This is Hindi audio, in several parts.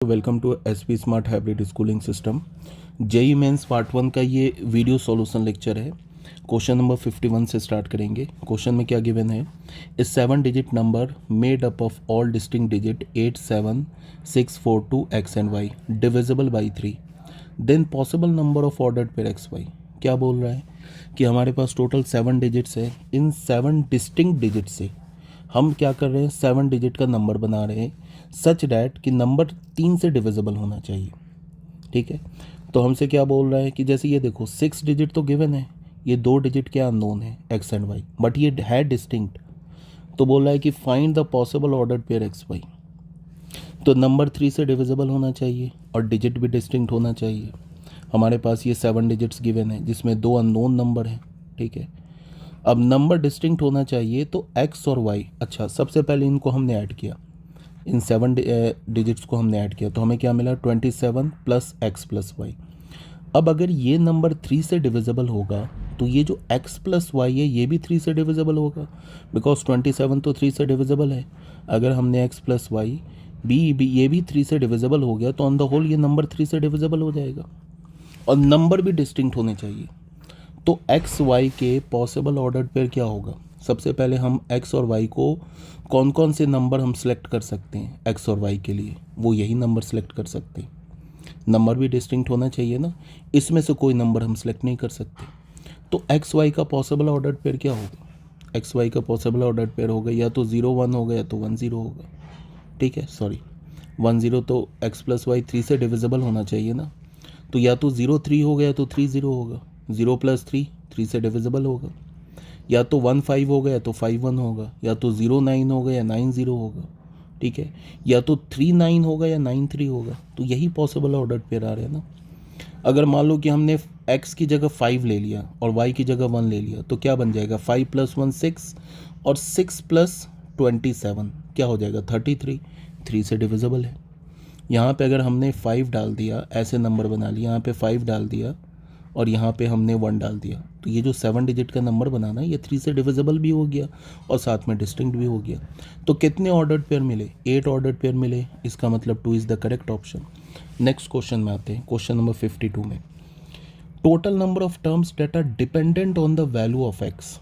Welcome to SP smart hybrid schooling system. JEE Mains part 1 का ये वीडियो सॉल्यूशन लेक्चर है। क्वेश्चन नंबर 51 से स्टार्ट करेंगे। क्वेश्चन में क्या गिवन है, a 7 digit number made up of all distinct digit 8 7 6 4 2 x and y divisible by 3, then possible number of ordered pair x y. क्या बोल रहा है कि हमारे पास टोटल 7 डिजिट्स है। इन 7 डिस्टिंक्ट डिजिट से हम क्या कर रहे हैं, 7 डिजिट का नंबर बना रहे हैं सच डैट कि नंबर 3 से डिविजिबल होना चाहिए। ठीक है, तो हमसे क्या बोल रहा है कि जैसे ये देखो 6 डिजिट तो गिवन है, ये 2 डिजिट क्या अननोन है एक्स एंड वाई, बट ये है डिस्टिंक्ट। तो बोल रहा है कि find the possible ordered pair x y. तो नंबर 3 से डिविजिबल होना चाहिए और डिजिट भी डिस्टिंक्ट होना चाहिए। हमारे पास ये 7 डिजिट्स गिवन है जिसमें 2 अननोन नंबर हैं। ठीक है, अब नंबर डिस्टिंक्ट होना चाहिए तो एक्स और वाई। अच्छा, सबसे पहले इनको हमने ऐड किया, इन 7 डिजिट्स को हमने ऐड किया तो हमें क्या मिला 27 प्लस एक्स प्लस वाई। अब अगर ये नंबर 3 से डिविजिबल होगा तो ये जो x प्लस वाई है ये भी 3 से डिविजिबल होगा, बिकॉज 27 तो 3 से डिविजिबल है। अगर हमने x प्लस वाई भी ये भी 3 से डिविजिबल हो गया तो ऑन द होल ये नंबर 3 से डिविजिबल हो जाएगा और नंबर भी डिस्टिंक्ट होने चाहिए। तो एक्स वाई के पॉसिबल ऑर्डर्ड पेयर क्या होगा, सबसे पहले हम एक्स और वाई को कौन कौन से नंबर हम सेलेक्ट कर सकते हैं एक्स और वाई के लिए, वो यही नंबर सेलेक्ट कर सकते हैं। नंबर भी डिस्टिंक्ट होना चाहिए ना, इसमें से कोई नंबर हम सेलेक्ट नहीं कर सकते। तो एक्स वाई का पॉसिबल ऑर्डर्ड पेयर क्या होगा, एक्स वाई का पॉसिबल ऑर्डर्ड पेयर होगा या तो 0 1 होगा या तो 1 0 होगा। ठीक है, सॉरी 1 0 तो एक्स प्लस वाई 3 से डिविजिबल होना चाहिए ना, तो या तो 0 3 होगा या तो 3 0 होगा। 0 प्लस 3 से डिविजिबल होगा, या तो 1 5 होगा या तो 5 1 होगा, या तो 0 9 होगा या 9 0 होगा। ठीक है, या तो 3 9 होगा या 9 3 होगा। तो यही पॉसिबल ऑर्डर्ड पेयर आ रहे हैं ना। अगर मान लो कि हमने x की जगह 5 ले लिया और y की जगह 1 ले लिया तो क्या बन जाएगा, 5 प्लस 1 6 और 6 प्लस 27 क्या हो जाएगा 33, 3 से डिविजिबल है। यहाँ पे अगर हमने 5 डाल दिया, ऐसे नंबर बना लिया, यहाँ पे 5 डाल दिया और यहाँ पे हमने 1 डाल दिया, तो ये जो 7 डिजिट का नंबर बनाना ये 3 से डिविजिबल भी हो गया और साथ में डिस्टिंक्ट भी हो गया। तो कितने ऑर्डर्ड पेयर मिले, 8 ऑर्डर्ड पेयर मिले। इसका मतलब 2 is the correct option. Next question में आते हैं, क्वेश्चन नंबर 52 में। Total number of terms that are dependent on the value of x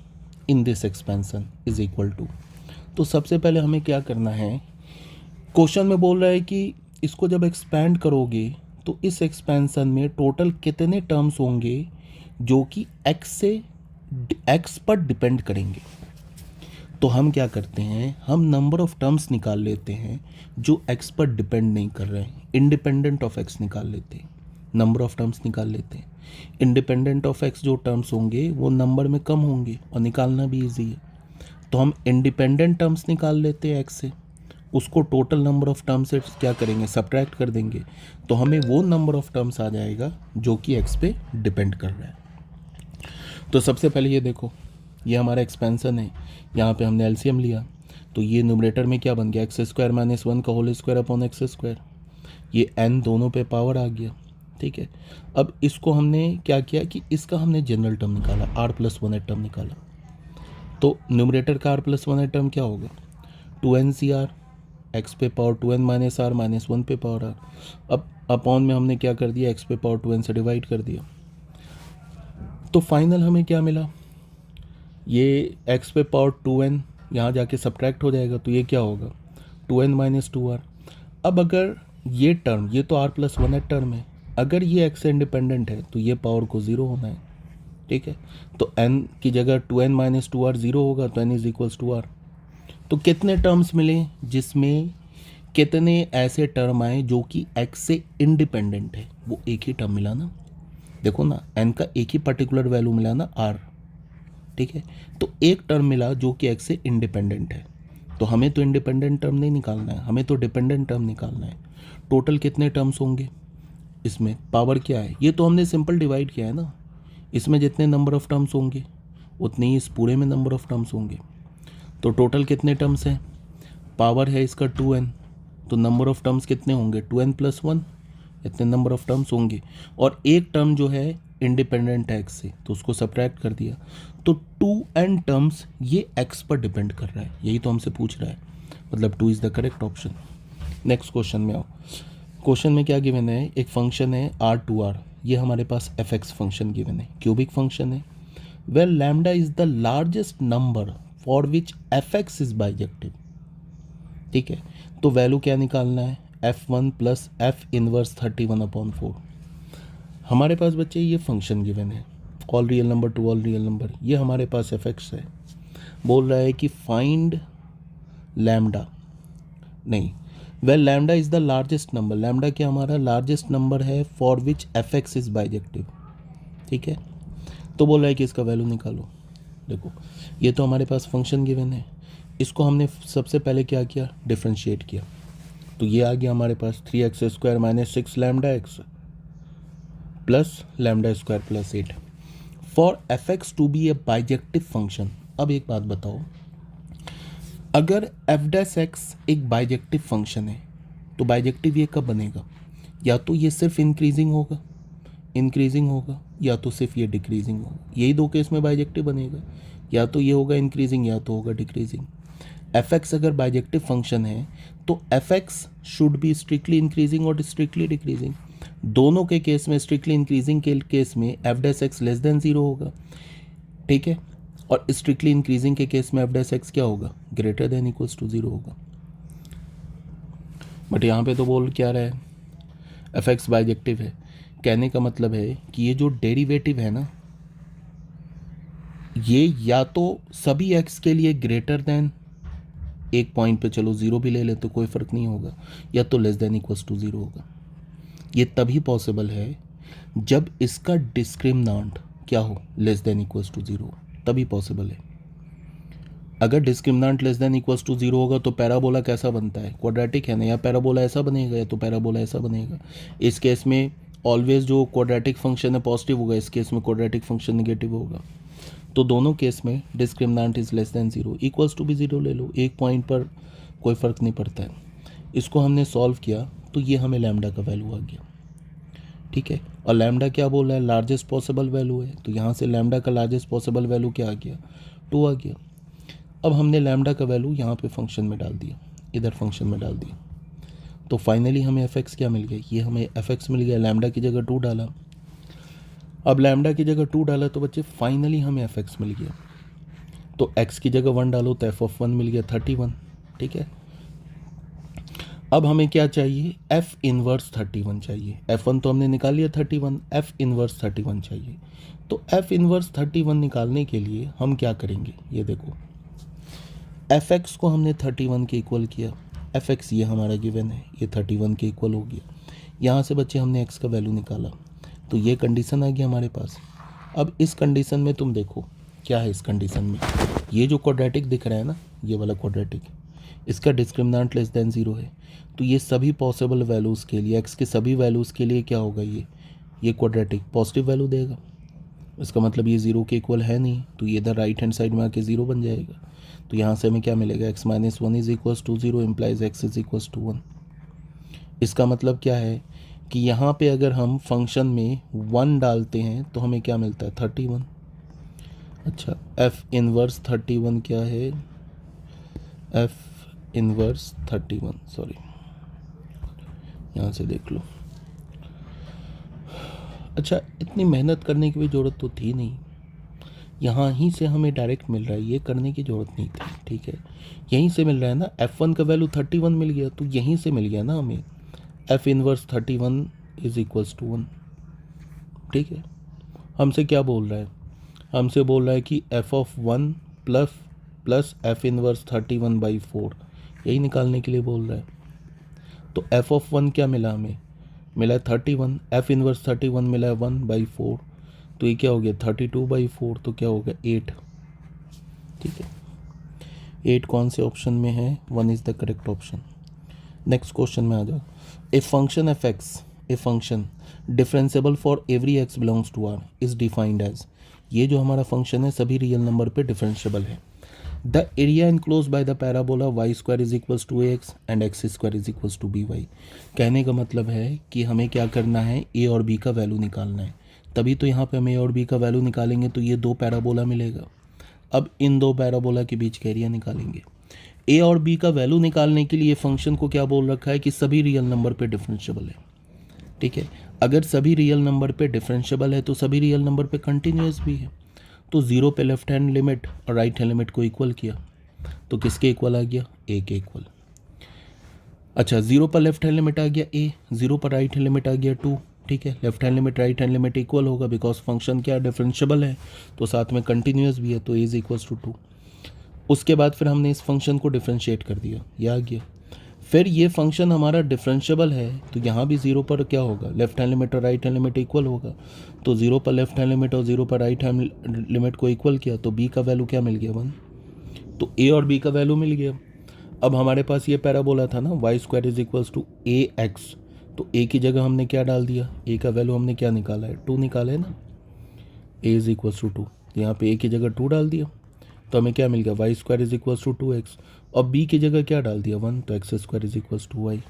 in this expansion is equal to. तो सबसे पहले हमें क्या करना है, क्वेश्चन में बोल रहा है कि इसको जब एक्सपैंड करोगे तो इस एक्सपेंशन में टोटल कितने टर्म्स होंगे जो कि एक्स पर डिपेंड करेंगे। तो हम क्या करते हैं, हम नंबर ऑफ टर्म्स निकाल लेते हैं जो एक्स पर डिपेंड नहीं कर रहे हैं, इंडिपेंडेंट ऑफ एक्स निकाल लेते हैं, नंबर ऑफ टर्म्स निकाल लेते हैं। इंडिपेंडेंट ऑफ एक्स जो टर्म्स होंगे वो नंबर में कम होंगे और निकालना भी ईजी है। तो हम इंडिपेंडेंट टर्म्स निकाल लेते हैं एक्स से, उसको टोटल नंबर ऑफ टर्म्स से क्या करेंगे, सब्ट्रैक्ट कर देंगे, तो हमें वो नंबर ऑफ टर्म्स आ जाएगा जो कि एक्स पे डिपेंड कर रहा है। तो सबसे पहले ये देखो, ये हमारा एक्सपेंशन है, यहाँ पे हमने एलसीएम लिया तो ये न्यूमरेटर में क्या बन गया, एक्स स्क्वायर माइनस 1 का whole square upon x square. ये एन दोनों पे पावर आ गया। ठीक है, अब इसको हमने क्या किया कि इसका हमने जनरल टर्म निकाला, आर प्लस 1 टर्म निकाला। तो न्यूमरेटर का आर प्लस 1 टर्म क्या होगा, 2n सी आर, एक्स पे power 2n minus r minus 1 पे पावर आर। अब अपॉन में हमने क्या कर दिया, एक्स पे पावर 2n से डिवाइड कर दिया। तो फाइनल हमें क्या मिला, ये एक्स पे पावर 2n यहाँ जाके सब्ट्रैक्ट हो जाएगा तो ये क्या होगा 2n माइनस 2r। अब अगर ये टर्म, ये तो r प्लस 1 टर्म है, अगर ये x से इंडिपेंडेंट है तो ये पावर को 0 होना है। ठीक है, तो n की जगह 2n माइनस 2r 0 होगा तो n is equals to r। तो कितने टर्म्स मिले जिसमें कितने ऐसे टर्म आए जो कि x से इंडिपेंडेंट है, वो एक ही टर्म मिला ना। देखो ना, n का एक ही पर्टिकुलर वैल्यू मिला ना r। ठीक है, तो एक टर्म मिला जो कि x से इंडिपेंडेंट है। तो हमें तो इंडिपेंडेंट टर्म नहीं निकालना है, हमें तो डिपेंडेंट टर्म निकालना है। टोटल कितने टर्म्स होंगे, इसमें पावर क्या है, ये तो हमने सिंपल डिवाइड किया है ना, इसमें जितने नंबर ऑफ टर्म्स होंगे उतने ही इस पूरे में नंबर ऑफ टर्म्स होंगे। तो टोटल कितने टर्म्स हैं, पावर है इसका 2n, तो नंबर ऑफ टर्म्स कितने होंगे 2n प्लस 1, इतने नंबर ऑफ टर्म्स होंगे। और एक टर्म जो है इंडिपेंडेंट है एक्स से तो उसको सब्ट्रैक्ट कर दिया, तो 2n टर्म्स ये एक्स पर डिपेंड कर रहा है, यही तो हमसे पूछ रहा है, मतलब 2 is the correct option. Next question में आओ, क्वेश्चन में क्या गिवन है, एक फंक्शन है R2R, ये हमारे पास fx फंक्शन गिवन है, क्यूबिक फंक्शन है। Well lambda is the largest number for which fx is bijective. ठीक है, तो वैल्यू क्या निकालना है, f1 प्लस f इनवर्स 31/4। हमारे पास बच्चे ये फंक्शन गिवन है, all real number two all real number, ये हमारे पास fx है। बोल रहा है कि फाइंड लैम्डा, नहीं, well lambda is the largest number, lambda क्या हमारा लार्जेस्ट नंबर है for which fx is bijective. ठीक है, तो बोल रहा है कि इसका वैल्यू निकालो। देखो ये तो हमारे पास फंक्शन गिवन है, इसको हमने सबसे पहले क्या किया, डिफ्रेंशिएट किया, तो ये आ गया हमारे पास 3x² minus 6 lambda x plus lambda square plus 8 for fx to be a bijective function. अब एक बात बताओ, अगर f' एक बाइजेक्टिव फंक्शन है तो बाइजेक्टिव ये कब बनेगा, या तो ये सिर्फ इंक्रीजिंग होगा या तो सिर्फ ये डिक्रीजिंग होगा, यही दो केस में बाइजेक्टिव बनेगा, या तो ये होगा इंक्रीजिंग या तो होगा डिक्रीजिंग। fx अगर बाइजेक्टिव फंक्शन है तो fx should be strictly increasing और स्ट्रिक्टली डिक्रीजिंग। दोनों के केस में, स्ट्रिक्टली इंक्रीजिंग के केस में f' लेस देन 0 होगा, ठीक है, और स्ट्रिक्टली इंक्रीजिंग के केस में f' क्या होगा, ग्रेटर देन इक्वल्स टू 0 होगा। बट यहाँ पे तो बोल क्या रहा है, fx बाइजेक्टिव है, कहने का मतलब है कि ये जो डेरिवेटिव है ना, ये या तो सभी x के लिए ग्रेटर देन, एक पॉइंट पे चलो 0 भी ले ले तो कोई फ़र्क नहीं होगा, या तो लेस देन इक्वल्स टू 0 होगा। ये तभी पॉसिबल है जब इसका डिस्क्रिमिनेंट क्या हो, लेस देन इक्वल्स टू 0, तभी पॉसिबल है। अगर discriminant less than equals to 0 होगा तो पैराबोला कैसा बनता है, क्वाड्रेटिक है ना, या पैराबोला ऐसा बनेगा या तो पैराबोला ऐसा बनेगा। इस केस में ऑलवेज जो क्वाड्रेटिक फंक्शन है पॉजिटिव होगा, इस केस में क्वाड्रेटिक फंक्शन नेगेटिव होगा। तो दोनों केस में discriminant is less than 0, equals to भी 0 ले लो, एक पॉइंट पर कोई फ़र्क नहीं पड़ता है। इसको हमने सॉल्व किया तो ये हमें लैम्डा का वैल्यू आ गया, ठीक है, और लैम्डा क्या बोल रहा है, लार्जेस्ट पॉसिबल वैल्यू है, तो यहाँ से लैम्डा का लार्जेस्ट पॉसिबल वैल्यू क्या आ गया, 2 आ गया। अब हमने लैम्डा का वैल्यू यहाँ पे फंक्शन में डाल दिया, इधर फंक्शन में डाल दिया, तो फाइनली हमें fx क्या मिल गया, ये हमें fx मिल गया, लैम्डा की जगह 2 डाला। अब लैम्डा की जगह 2 डाला तो बच्चे फाइनली हमें fx मिल गया, तो x की जगह 1 डालो तो f(1) मिल गया 31, ठीक है। अब हमें क्या चाहिए, f इनवर्स 31 चाहिए, f1 तो हमने निकाल लिया 31, f इनवर्स 31 चाहिए। तो f इनवर्स 31 निकालने के लिए हम क्या करेंगे, ये देखो, fx को हमने 31 के इक्वल किया, fx ये हमारा गिवन है, ये 31 के इक्वल हो गया। यहाँ से बच्चे हमने x का वैल्यू निकाला, तो ये कंडीशन आ गया हमारे पास। अब इस कंडीशन में तुम देखो क्या है, इस कंडीशन में ये जो क्वाड्रेटिक दिख रहा है ना, ये वाला क्वाड्रेटिक, इसका डिस्क्रिमिनेंट लेस देन 0 है, तो ये सभी पॉसिबल वैल्यूज़ के लिए, x के सभी वैल्यूज़ के लिए क्या होगा, ये क्वाड्रेटिक पॉजिटिव वैल्यू देगा। इसका मतलब ये 0 के इक्वल है नहीं, तो ये इधर राइट हैंड साइड में आके 0 बन जाएगा। तो यहाँ से हमें क्या मिलेगा, x - 1 is equals to 0 implies x is equals to 1। इसका मतलब क्या है कि यहाँ पे अगर हम फंक्शन में 1 डालते हैं तो हमें क्या मिलता है, 31। अच्छा, f इनवर्स 31 क्या है, f इनवर्स 31, सॉरी यहाँ से देख लो। अच्छा, इतनी मेहनत करने की भी ज़रूरत तो थी नहीं, यहाँ ही से हमें डायरेक्ट मिल रहा है, ये करने की ज़रूरत नहीं थी, ठीक है, यहीं से मिल रहा है ना, f1 का वैल्यू 31 मिल गया, तो यहीं से मिल गया ना हमें, f inverse 31 is equals to 1, ठीक है। हमसे क्या बोल रहा है, हमसे बोल रहा है कि f(1) प्लस f इनवर्स 31/4, यही निकालने के लिए बोल रहा है। तो f(1) क्या मिला हमें, मिला है 31, f इनवर्स 31 मिला है 1/4, तो ये क्या हो गया 32/4, तो क्या हो गया 8, ठीक है। 8 कौन से ऑप्शन में है, 1 is the correct option. Next question में आ जाओ, a function fx, a function differentiable for every x belongs to r is defined as, ये जो हमारा फंक्शन है सभी रियल नंबर पे डिफरेंशिएबल है। The area enclose by the parabola y² is equals to ax and x² is equals to by। कहने का मतलब है कि हमें क्या करना है, a और b का वैल्यू निकालना है, तभी तो यहाँ पे हम a और b का वैल्यू निकालेंगे तो ये 2 पैराबोला मिलेगा। अब इन 2 पैराबोला के बीच का एरिया निकालेंगे। ए और बी का वैल्यू निकालने के लिए फंक्शन को क्या बोल रखा है कि सभी रियल नंबर पे डिफरेंशिएबल है। ठीक है, अगर सभी रियल नंबर पे डिफरेंशिएबल है तो सभी रियल नंबर पे कंटिन्यूस भी है। तो ज़ीरो पे लेफ्ट हैंड लिमिट और राइट हैंड लिमिट को इक्वल किया तो किसके इक्वल आ गया, ए के इक्वल। अच्छा, ज़ीरो पर लेफ्ट हैंड लिमिट आ गया ए, ज़ीरो पर राइट हैंड लिमिट आ गया 2। ठीक है, left hand limit right hand limit equal होगा बिकॉज फंक्शन क्या डिफरेंशिएबल है तो साथ में कंटिन्यूस भी है, तो ए इज इक्वल्स टू 2। उसके बाद फिर हमने इस फंक्शन को डिफरेंशिएट कर दिया, ये आ गया। फिर ये फंक्शन हमारा डिफरेंशिएबल है तो यहाँ भी ज़ीरो पर क्या होगा, लेफ्ट हैंड लिमिट और राइट हैंड लिमिट इक्वल होगा। तो ज़ीरो पर लेफ्ट हैंड लिमिट और ज़ीरो पर राइट हैंड लिमिट को इक्वल किया तो बी का वैल्यू क्या मिल गया, 1। तो ए और बी का वैल्यू मिल गया। अब हमारे पास ये पैराबोला था ना, y square is equals to a x, तो ए की जगह हमने क्या डाल दिया, ए का वैल्यू हमने क्या निकाला है, 2 निकाला है ना, ए इज इक्वल्स टू 2। यहाँ पे ए की जगह 2 डाल दिया तो हमें क्या मिल गया, y square is equals to 2x। और बी की जगह क्या डाल दिया, 1, तो x square is equals to y.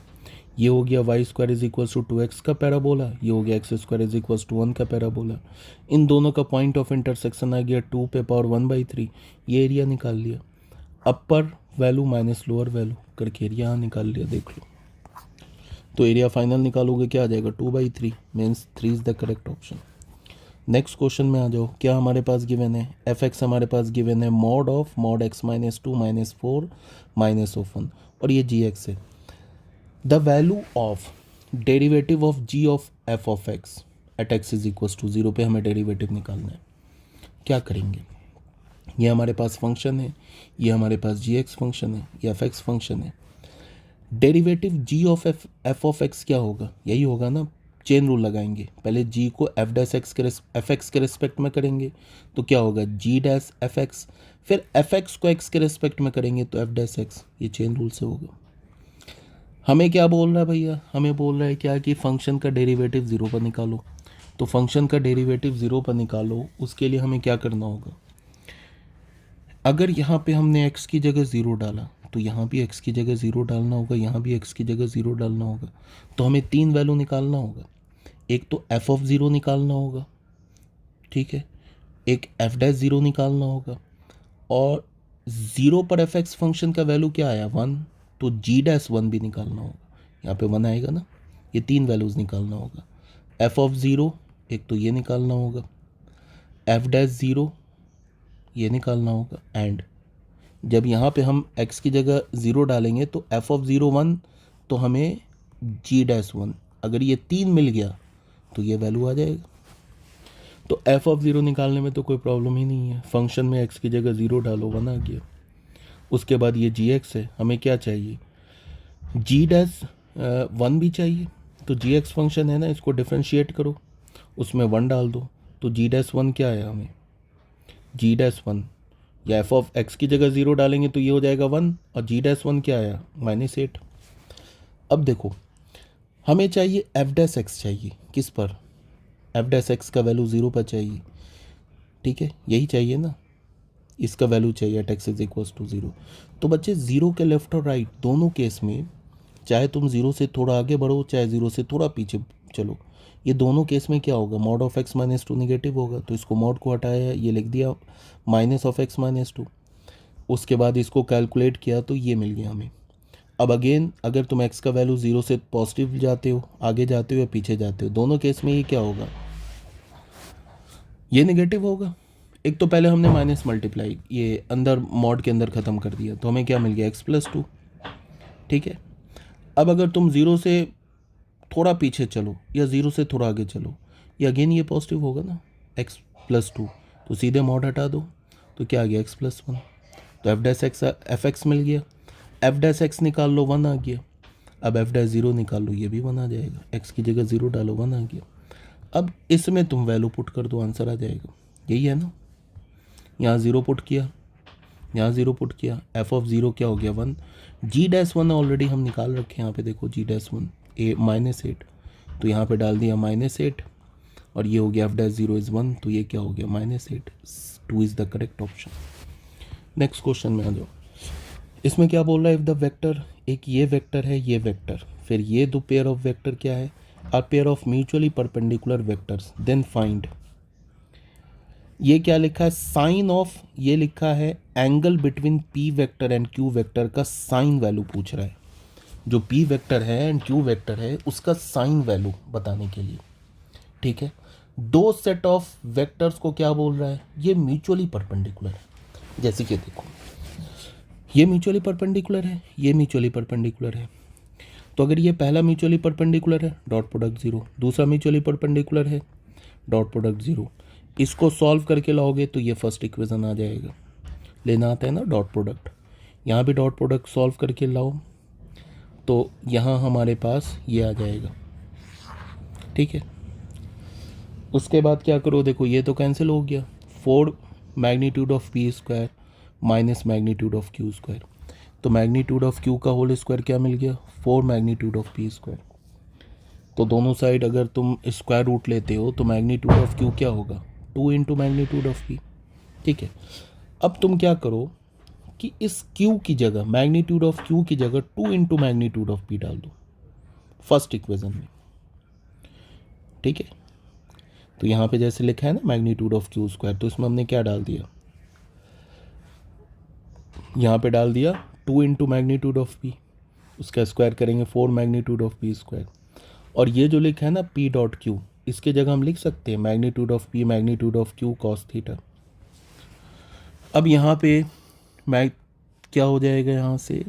ये हो गया y square is equals to 2x का पैराबोला, ये हो गया x square is equals to 1 का पैराबोला। इन दोनों का पॉइंट ऑफ इंटरसेक्शन आ गया 2 पे पावर 1/3। ये एरिया निकाल लिया, अपर वैल्यू माइनस लोअर वैल्यू करके एरिया यहाँ निकाल लिया, देख लो। तो एरिया फाइनल निकालोगे क्या आ जाएगा, 2/3, means 3 is the correct option. Next question में आ जाओ, क्या हमारे पास गिवन है, एफ एक्स हमारे पास गिवन है mod of mod x minus 2 minus 4 minus of 1, और ये जी एक्स है। The value of derivative of g of f of x at x is equals to 0 पे हमें डेरिवेटिव निकालना है। क्या करेंगे, ये हमारे पास फंक्शन है, ये हमारे पास जी एक्स फंक्शन है, ये एफ एक्स फंक्शन है। Derivative g of f of x क्या होगा, यही होगा ना, चेन रूल लगाएंगे, पहले जी को एफ डैश एक्स के एफ एक्स के रिस्पेक्ट में करेंगे तो क्या होगा, जी डैश एफ एक्स, फिर एफ एक्स को एक्स के रिस्पेक्ट में करेंगे तो एफ डैश एक्स, ये चेन रूल से होगा। हमें क्या बोल रहा है भैया, हमें बोल रहा है क्या कि फंक्शन का डेरिवेटिव 0 पर निकालो। तो फंक्शन का डेरिवेटिव 0 पर निकालो, उसके लिए हमें क्या करना होगा, अगर यहाँ पे हमने x की जगह 0 डाला तो यहाँ भी x की जगह 0 डालना होगा, यहाँ भी x की जगह 0 डालना होगा। तो हमें 3 वैल्यू निकालना होगा, एक तो f ऑफ 0 निकालना होगा, ठीक है, एक f डैश 0 निकालना होगा, और 0 पर एफ एक्स फंक्शन का वैल्यू क्या आया, 1, तो g डैश 1 भी निकालना होगा, यहाँ पे 1 आएगा ना। ये 3 वैल्यूज़ निकालना होगा, f ऑफ 0 एक तो ये निकालना होगा, f डैश 0 ये निकालना होगा, एंड जब यहाँ पे हम x की जगह 0 डालेंगे तो f ऑफ 0 1, तो हमें g डैश 1, अगर ये 3 मिल गया तो ये वैल्यू आ जाएगा। तो f ऑफ 0 निकालने में तो कोई प्रॉब्लम ही नहीं है, फंक्शन में x की जगह 0 डालो, 1 आ गया। उसके बाद ये जी एक्स है, हमें क्या चाहिए, g डैश 1 भी चाहिए, तो जी एक्स फंक्शन है ना, इसको डिफ्रेंशिएट करो, उसमें 1 डाल दो, तो g डैश 1 क्या आया हमें, g डैश 1, या एफ ऑफ एक्स की जगह 0 डालेंगे तो ये हो जाएगा 1, और जी डैश 1 क्या आया, -8। अब देखो, हमें चाहिए एफ डैश एक्स चाहिए, किस पर, एफ डैश एक्स का वैल्यू 0 पर चाहिए, ठीक है, यही चाहिए ना, इसका वैल्यू चाहिए at x is equals to 0। तो बच्चे 0 के लेफ्ट और राइट दोनों केस में, चाहे तुम 0 से थोड़ा आगे बढ़ो चाहे 0 से थोड़ा पीछे चलो, ये दोनों केस में क्या होगा, mod of x minus 2 negative होगा, तो इसको मॉड को हटाया, ये लिख दिया माइनस ऑफ एक्स माइनस 2। उसके बाद इसको कैलकुलेट किया तो ये मिल गया हमें। अब अगेन अगर तुम x का वैल्यू 0 से पॉजिटिव जाते हो, आगे जाते हो या पीछे जाते हो, दोनों केस में ये क्या होगा, ये नेगेटिव होगा। एक तो पहले हमने माइनस मल्टीप्लाई ये अंदर मॉड के अंदर ख़त्म कर दिया तो हमें क्या मिल गया, x+2, ठीक है। अब अगर तुम 0 से थोड़ा पीछे चलो या 0 से थोड़ा आगे चलो, ये अगेन ये पॉजिटिव होगा ना, x+2, तो सीधे मॉड हटा दो तो क्या आ गया, x+1, तो F dash X F X मिल गया, एफ डैश एक्स निकाल लो 1 आ गया। अब एफ डैश 0 निकाल लो, ये भी 1 आ जाएगा, एक्स की जगह 0 डालो 1 आ गया। अब इसमें तुम वैल्यू पुट कर दो, आंसर आ जाएगा, यही है ना। यहाँ 0 पुट किया, यहाँ 0 पुट किया, एफ ऑफ 0 क्या हो गया 1, जी डैश 1 ऑलरेडी हम निकाल रखे हैं, यहाँ पे देखो जी डैश 1 -8, तो यहाँ पे डाल दिया -8, और ये हो गया एफ डैश 0 इज़ 1, तो ये क्या हो गया -8, 2 is the correct option. Next question में आ जाओ, इसमें क्या बोल रहा है, इफ द वेक्टर, एक ये वेक्टर है, ये वेक्टर, फिर ये दो पेयर ऑफ वेक्टर क्या है, are pair of mutually perpendicular vectors, then find ये क्या लिखा है, साइन ऑफ, ये लिखा है angle between p vector and q vector का साइन वैल्यू पूछ रहा है। जो पी वेक्टर है एंड क्यू वेक्टर है उसका साइन वैल्यू बताने के लिए। ठीक है, दो सेट ऑफ वेक्टर्स को क्या बोल रहा है, ये म्यूचुअली परपेंडिकुलर है। जैसे कि देखो, ये म्यूचुअली परपेंडिकुलर है, ये म्यूचुअली परपेंडिकुलर है। तो अगर ये पहला म्यूचुअली परपेंडिकुलर है, डॉट प्रोडक्ट जीरो, दूसरा म्यूचुअली परपेंडिकुलर है, डॉट प्रोडक्ट जीरो, इसको सॉल्व करके लाओगे तो ये फर्स्ट इक्वेशन आ जाएगा। लेना आता है ना डॉट प्रोडक्ट, यहाँ भी डॉट प्रोडक्ट सॉल्व करके लाओ तो यहाँ हमारे पास ये आ जाएगा। ठीक है, उसके बाद क्या करो, देखो ये तो कैंसिल हो गया, 4 magnitude of P square minus magnitude of Q square. तो मैग्नीट्यूड ऑफ क्यू का होल स्क्वायर क्या मिल गया, 4 मैग्नीट्यूड ऑफ पी स्क्वायर। तो दोनों साइड अगर तुम स्क्वायर रूट लेते हो तो मैग्नीट्यूड ऑफ क्यू क्या होगा, 2 इंटू मैग्नीट्यूड ऑफ पी। ठीक है, अब तुम क्या करो कि इस क्यू की जगह, मैग्नीट्यूड ऑफ क्यू की जगह 2 इंटू मैग्नीट्यूड ऑफ पी डाल दो फर्स्ट इक्वेशन में। ठीक है, तो यहाँ पे जैसे लिखा है ना मैग्नीट्यूड ऑफ क्यू स्क्वायर, तो इसमें हमने क्या डाल दिया, यहाँ पे डाल दिया 2 इंटू मैग्नीट्यूड ऑफ पी, उसका स्क्वायर करेंगे 4 मैग्नीट्यूड ऑफ पी स्क्वायर। और ये जो लिखा है ना पी डॉट क्यू, इसके जगह हम लिख सकते हैं magnitude of P magnitude of Q cos theta. अब यहाँ पे मैग क्या हो जाएगा, यहाँ से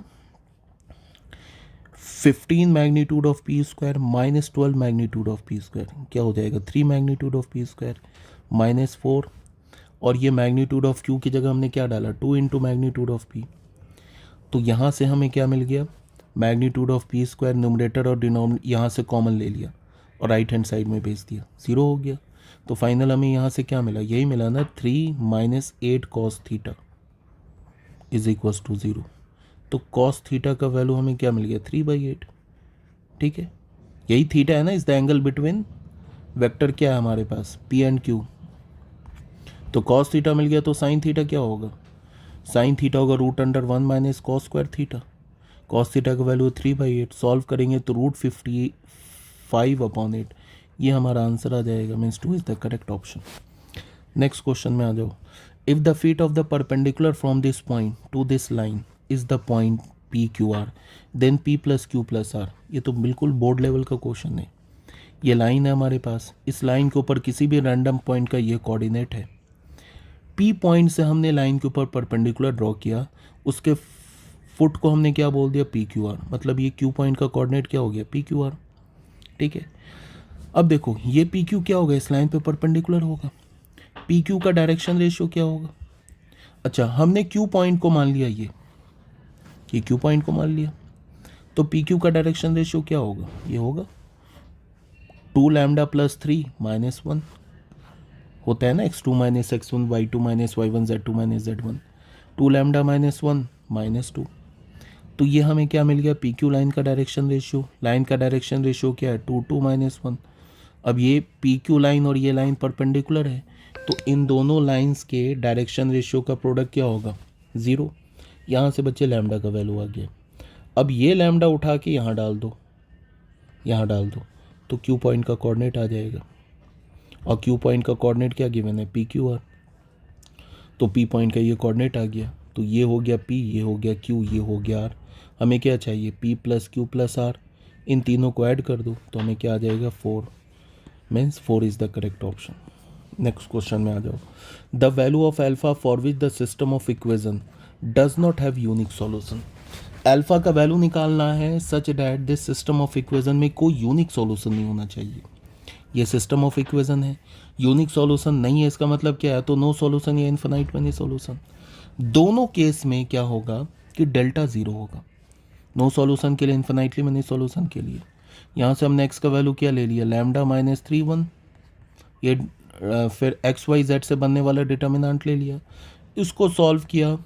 15 magnitude of P square minus 12 magnitude of P square क्या हो जाएगा, 3 magnitude of P square minus 4। और ये मैग्नीट्यूड ऑफ क्यू की जगह हमने क्या डाला, 2 इंटू मैग्नीट्यूड ऑफ पी। तो यहाँ से हमें क्या मिल गया, magnitude of P square, numerator और डिनोमिनेटर यहाँ से कॉमन ले लिया और राइट हैंड साइड में भेज दिया, 0 हो गया। तो फाइनल हमें यहाँ से क्या मिला, यही मिला ना, 3 minus 8 cos theta is equals to 0। तो कॉस थीटा का वैल्यू हमें क्या मिल गया, 3/8। ठीक है, यही थीटा है ना, is the angle between vector क्या है हमारे पास, पी एंड क्यू। तो कॉस थीटा मिल गया, तो साइन थीटा क्या होगा, साइन थीटा होगा √1 minus cos square theta. Cos theta का वैल्यू 3/8, सॉल्व करेंगे तो √55/8, ये हमारा आंसर आ जाएगा, means 2 is the correct option. Next question में आ जाओ। If the feet of the perpendicular from this point to this line is the point p q r, then p plus Q plus r. ये तो बिल्कुल बोर्ड लेवल का क्वेश्चन है। ये लाइन है हमारे पास, इस लाइन के ऊपर किसी भी रैंडम पॉइंट का ये कोऑर्डिनेट है। पी पॉइंट से हमने लाइन के ऊपर परपेंडिकुलर ड्रॉ किया, उसके फुट को हमने क्या बोल दिया, पी क्यू आर, मतलब ये क्यू पॉइंट का कोऑर्डिनेट क्या हो गया, पी क्यू आर। ठीक है, अब देखो ये पी क्यू क्या होगा, इस लाइन पे परपेंडिकुलर होगा। पी क्यू का डायरेक्शन रेशियो क्या होगा, अच्छा हमने क्यू पॉइंट को मान लिया, ये क्यू पॉइंट को मान लिया, तो पी क्यू का डायरेक्शन रेशियो क्या होगा, ये होगा 2 लैम्डा प्लस 3 माइनस 1 होता है ना, x2 minus x1 y2 minus y1 z2 minus z1, 2 lambda minus 1 minus 2। तो ये हमें क्या मिल गया, पी क्यू लाइन का डायरेक्शन रेशियो। लाइन का डायरेक्शन रेशियो क्या है, 2 माइनस 1। अब ये पी क्यू लाइन और ये लाइन परपेंडिकुलर है, तो इन दोनों लाइंस के डायरेक्शन रेशियो का प्रोडक्ट क्या होगा, 0। यहाँ से बच्चे लैम्डा का वैल्यू आ गया। अब ये लैम्डा उठा के यहाँ डाल दो, यहाँ डाल दो, तो क्यू पॉइंट का कोऑर्डिनेट आ जाएगा। और क्यू पॉइंट का कोऑर्डिनेट क्या गिवन है, पी क्यू आर। तो पी पॉइंट का ये कोऑर्डिनेट आ गया, तो ये हो गया पी, ये हो गया क्यू, ये हो गया आर। हमें क्या चाहिए, P plus Q plus R. इन तीनों को ऐड कर दो तो हमें क्या आ जाएगा, 4, means 4 is the correct option. Next question में आ जाओ। The value of alpha for which the system of equation does not have unique solution. Alpha का वैल्यू निकालना है such that this system of equation में कोई यूनिक सॉल्यूशन नहीं होना चाहिए। ये सिस्टम ऑफ इक्वेशन है, यूनिक सॉल्यूशन नहीं है, इसका मतलब क्या है, तो नो सॉल्यूशन या इन्फिनाइट मनी सॉल्यूशन। दोनों केस में क्या होगा कि डेल्टा 0 होगा, नो सॉल्यूशन के लिए, इन्फिनाइटली मनी सॉल्यूशन के लिए। यहाँ से हमने एक्स का वैल्यू क्या ले लिया, लैम्डा माइनस 3 1, ये फिर एक्स वाई जेड से बनने वाला डिटर्मिनेंट ले लिया, इसको सॉल्व किया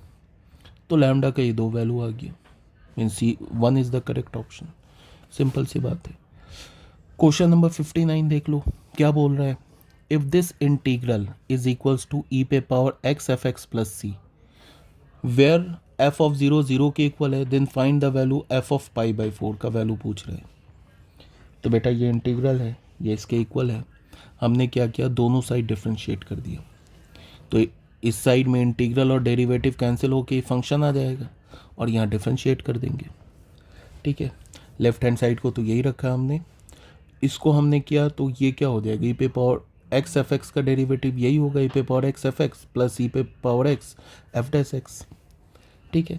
तो लैम्डा का ये 2 वैल्यू आ गया, means C1 is the correct option. Simple सी बात है। क्वेश्चन नंबर 59 देख लो, क्या बोल रहा है, if this integral is equals to E पे power X F X plus C where F of 0 0 के इक्वल है, then find the value F of π/4 का वैल्यू पूछ रहे हैं। तो बेटा ये इंटीग्रल है, ये इसके इक्वल है। हमने क्या किया, दोनों साइड डिफ्रेंशिएट कर दिया। तो इस साइड में इंटीग्रल और डेरिवेटिव कैंसिल होके फंक्शन आ जाएगा और यहाँ डिफरेंशिएट कर देंगे। ठीक है, लेफ्ट हैंड साइड को तो यही रखा हमने, इसको हमने किया तो ये क्या हो जाएगा, ई पे पावर एक्स एफ एक्स का डेरिवेटिव यही होगा, ई पे power X F X plus E पे power X F dash X. ठीक है,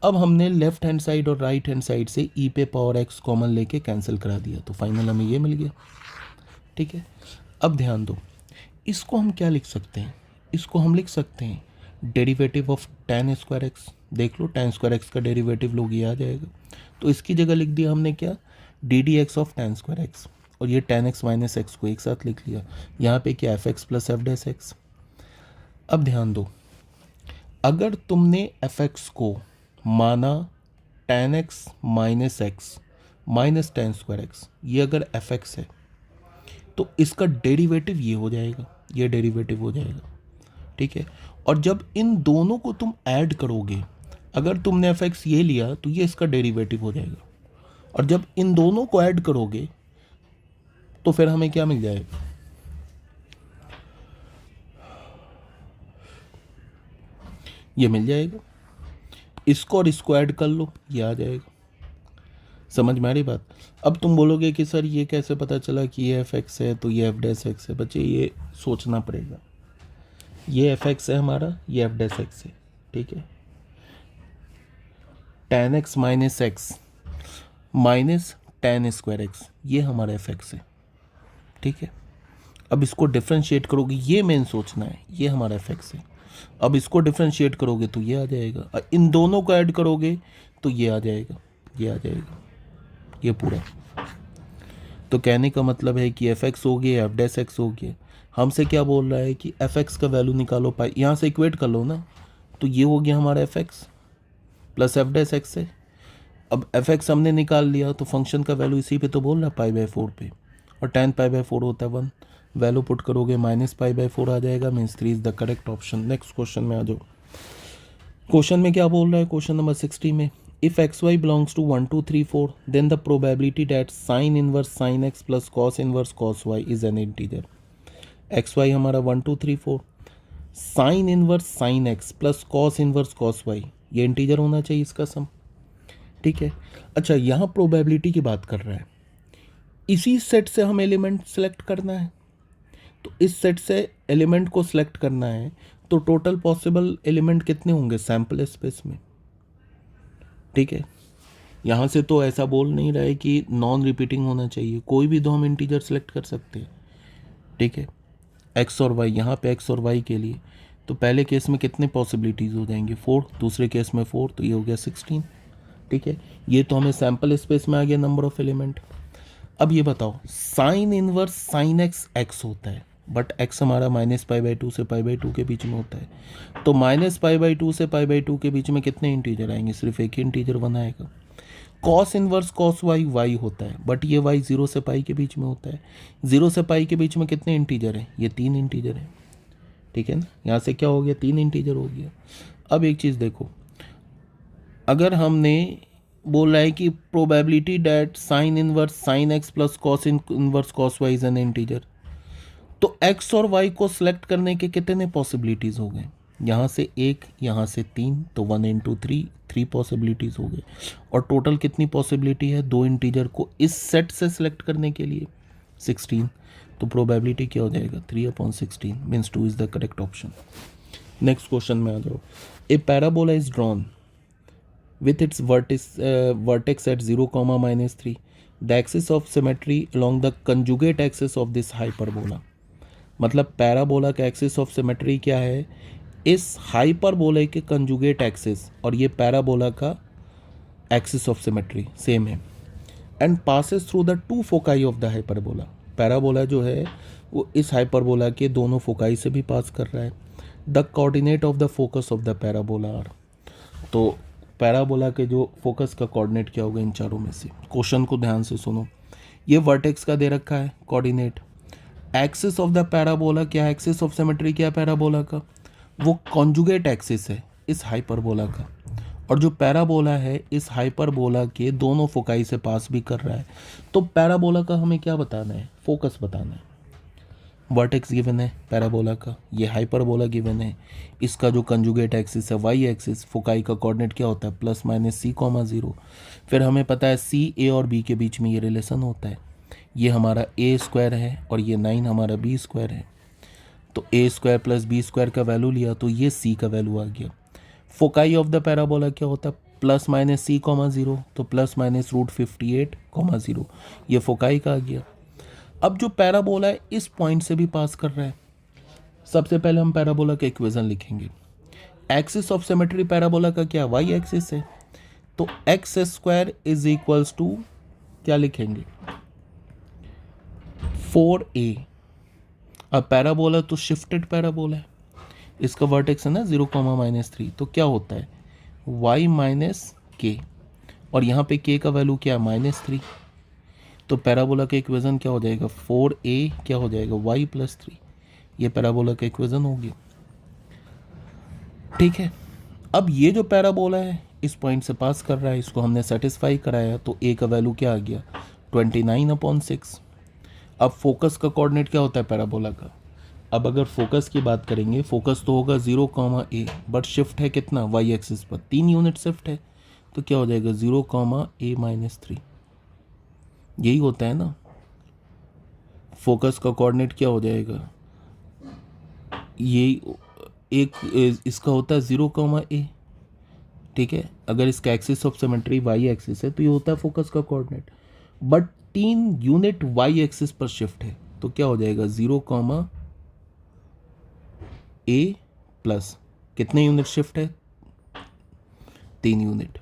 अब हमने लेफ्ट हैंड साइड और राइट हैंड साइड से ई पे पावर एक्स कॉमन लेके कैंसिल करा दिया, तो फाइनल हमें ये मिल गया। ठीक है, अब ध्यान दो, इसको हम क्या लिख सकते हैं, इसको हम लिख सकते हैं derivative of tan square x. देख लो tan स्क्वायर एक्स का डेरिवेटिव लोग ये आ जाएगा, तो इसकी जगह लिख दिया हमने क्या, D D x of tan square x, और ये tan x माइनस एक्स को एक साथ लिख लिया, यहाँ पे क्या F X plus F dash x. अब ध्यान दो, अगर तुमने एफ एक्स को माना tan x minus x minus tan square x, ये अगर एफ एक्स है तो इसका डेरिवेटिव ये हो जाएगा, ये डेरिवेटिव हो जाएगा। ठीक है, और जब इन दोनों को तुम ऐड करोगे, अगर तुमने एफ एक्स ये लिया तो ये इसका डेरिवेटिव हो जाएगा, और जब इन दोनों को ऐड करोगे तो फिर हमें क्या मिल जाएगा, ये मिल जाएगा। इसको और इसको ऐड कर लो, ये आ जाएगा। समझ में आ रही बात। अब तुम बोलोगे कि सर ये कैसे पता चला कि ये एफ एक्स है तो ये एफ डैश एक्स है। बच्चे ये सोचना पड़ेगा, ये एफ एक्स है हमारा, ये एफ डैश एक्स है। ठीक है, tan x minus x minus tan square x, ये हमारा एफ एक्स है। ठीक है, अब इसको डिफ्रेंशिएट करोगे, ये मेन सोचना है, ये हमारा एफ एक्स है। अब इसको डिफ्रेंशिएट करोगे तो ये आ जाएगा, और इन दोनों को ऐड करोगे तो ये आ जाएगा, ये आ जाएगा, ये पूरा। तो कहने का मतलब है कि एफ एक्स हो गया, एफ डैश एक्स हो गया। हमसे क्या बोल रहा है कि एफ एक्स का वैल्यू निकालो, पाई यहाँ से इक्वेट कर लो ना, तो ये हो गया हमारा F X plus F dash x है। अब एफ एक्स हमने निकाल लिया तो फंक्शन का वैल्यू इसी पे तो बोल रहा है, π/4 पे, और tan π/4 होता है 1। वैल्यू पुट करोगे माइनस π/4 आ जाएगा, means 3 is the correct option. Next question में आ जाओ। क्वेश्चन में क्या बोल रहा है, क्वेश्चन नंबर 60 में, if x y belongs to 1 2 3 4 then the probability that sine inverse sine x plus cos inverse cos y is an integer. X y हमारा 1 2 3 4, sine inverse sine x plus cos inverse cos y, ये इंटीजर होना चाहिए इसका सम। ठीक है, अच्छा यहाँ प्रोबेबिलिटी की बात कर रहा है, इसी सेट से हम एलिमेंट सेलेक्ट करना है, तो इस सेट से एलिमेंट को सिलेक्ट करना है, तो टोटल पॉसिबल एलिमेंट कितने होंगे सैंपल स्पेस में। ठीक है, यहाँ से तो ऐसा बोल नहीं रहा है कि नॉन रिपीटिंग होना चाहिए, कोई भी दो हम इंटीजर सेलेक्ट कर सकते हैं। ठीक है, एक्स और वाई, यहाँ पे एक्स और वाई के लिए तो पहले केस में कितने पॉसिबिलिटीज़ हो जाएंगे 4, दूसरे केस में 4, तो ये हो गया 16। ठीक है, ये तो हमें सैंपल स्पेस में आ गया नंबर ऑफ एलिमेंट। अब ये बताओ, sign inverse sine x x होता है, बट एक्स हमारा -π/2 से π/2 के बीच में होता है, तो -π/2 से π/2 के बीच में कितने इंटीजर आएंगे, सिर्फ एक ही इंटीजर 1 आएगा। Cos inverse cos y y होता है, बट ये वाई 0 से पाई के बीच में होता है, 0 से पाई के बीच में कितने इंटीजर हैं, ये 3 इंटीजर हैं। ठीक है ना, यहाँ से क्या हो गया, 3 इंटीजर हो गया। अब एक चीज़ देखो, अगर हमने बोला है कि probability that sine inverse sine x plus cos inverse cos y is an integer, तो एक्स और वाई को सिलेक्ट करने के कितने पॉसिबिलिटीज़ हो गए, यहाँ से 1, यहाँ से 3, तो 1 × 3 पॉसिबिलिटीज़ हो गए। और टोटल कितनी पॉसिबिलिटी है, 2 इंटीजर को इस सेट से सिलेक्ट करने के लिए 16, तो प्रोबेबिलिटी क्या हो जाएगा 3/16, means 2 is the correct option. Next question में आ जाओ। ए parabola is drawn with its vertex at 0, -3, the axis of symmetry along the conjugate axis of this hyperbola। मतलब पैराबोला का एक्सिस ऑफ सिमेट्री क्या है, इस हाइपरबोला के कंजुगेट एक्सिस, और ये पैराबोला का एक्सिस ऑफ सिमेट्री सेम है, and passes through the 2 foci of the hyperbola. Parabola जो है वो इस हाइपरबोला के दोनों फोकाई से भी पास कर रहा है। The coordinate of the focus of the parabola are, तो पैराबोला के जो फोकस का कोऑर्डिनेट क्या होगा इन चारों में से। क्वेश्चन को ध्यान से सुनो, ये वर्टेक्स का दे रखा है coordinate, axis of the parabola क्या, एक्सिस ऑफ सिमेट्री क्या पैराबोला का, वो कॉन्जुगेट एक्सिस है इस हाइपरबोला का, और जो पैराबोला है इस हाइपरबोला के दोनों फोकाई से पास भी कर रहा है। तो पैराबोला का हमें क्या बताना है, फोकस बताना है। वर्टेक्स गिवन है पैराबोला का, ये हाइपरबोला गिवन है, इसका जो कंजुगेट एक्सिस है वाई एक्सिस, फोकाई का कोऑर्डिनेट क्या होता है plus minus C comma zero. फिर हमें पता है सी ए और बी के बीच में ये रिलेशन होता है, ये हमारा ए स्क्वायर है और ये 9 हमारा बी स्क्वायर है, तो ए स्क्वायर प्लस बी स्क्वायर का वैल्यू लिया तो ये सी का वैल्यू आ गया। फोकाई ऑफ द पैराबोला क्या होता है plus minus C comma zero, तो प्लस माइनस √58,0, ये फोकाई का आ गया। अब जो पैराबोला है इस पॉइंट से भी पास कर रहा है, सबसे पहले हम पैराबोला का इक्वेशन लिखेंगे। एक्सिस ऑफ सिमेट्री पैराबोला का क्या वाई एक्सिस है, तो x square is equals to क्या लिखेंगे 4a। अब पैराबोला तो शिफ्टेड पैराबोला है, इसका वर्टेक्स है ना 0, -3, तो क्या होता है y माइनस के, और यहाँ पे k का वैल्यू क्या है -3, तो पैराबोला का इक्वेशन क्या हो जाएगा 4a क्या हो जाएगा y + 3, ये पैराबोला का इक्वेशन हो गया। ठीक है, अब ये जो पैराबोला है इस पॉइंट से पास कर रहा है, इसको हमने सेटिस्फाई कराया, तो a का वैल्यू क्या आ गया 29/6। अब फोकस का कोऑर्डिनेट क्या होता है पैराबोला का, अब अगर फोकस की बात करेंगे, फोकस तो होगा 0, a, बट शिफ्ट है कितना वाई एक्सिस पर 3 यूनिट शिफ्ट है, तो क्या हो जाएगा 0, a-3, यही होता है ना। फोकस का कोऑर्डिनेट क्या हो जाएगा, ये एक इसका होता है 0, ठीक है, अगर इसका axis of symmetry y axis है तो ये होता है फोकस का coordinate, but 3 unit y axis पर शिफ्ट है, तो क्या हो जाएगा 0, a प्लस कितने यूनिट शिफ्ट है 3 यूनिट,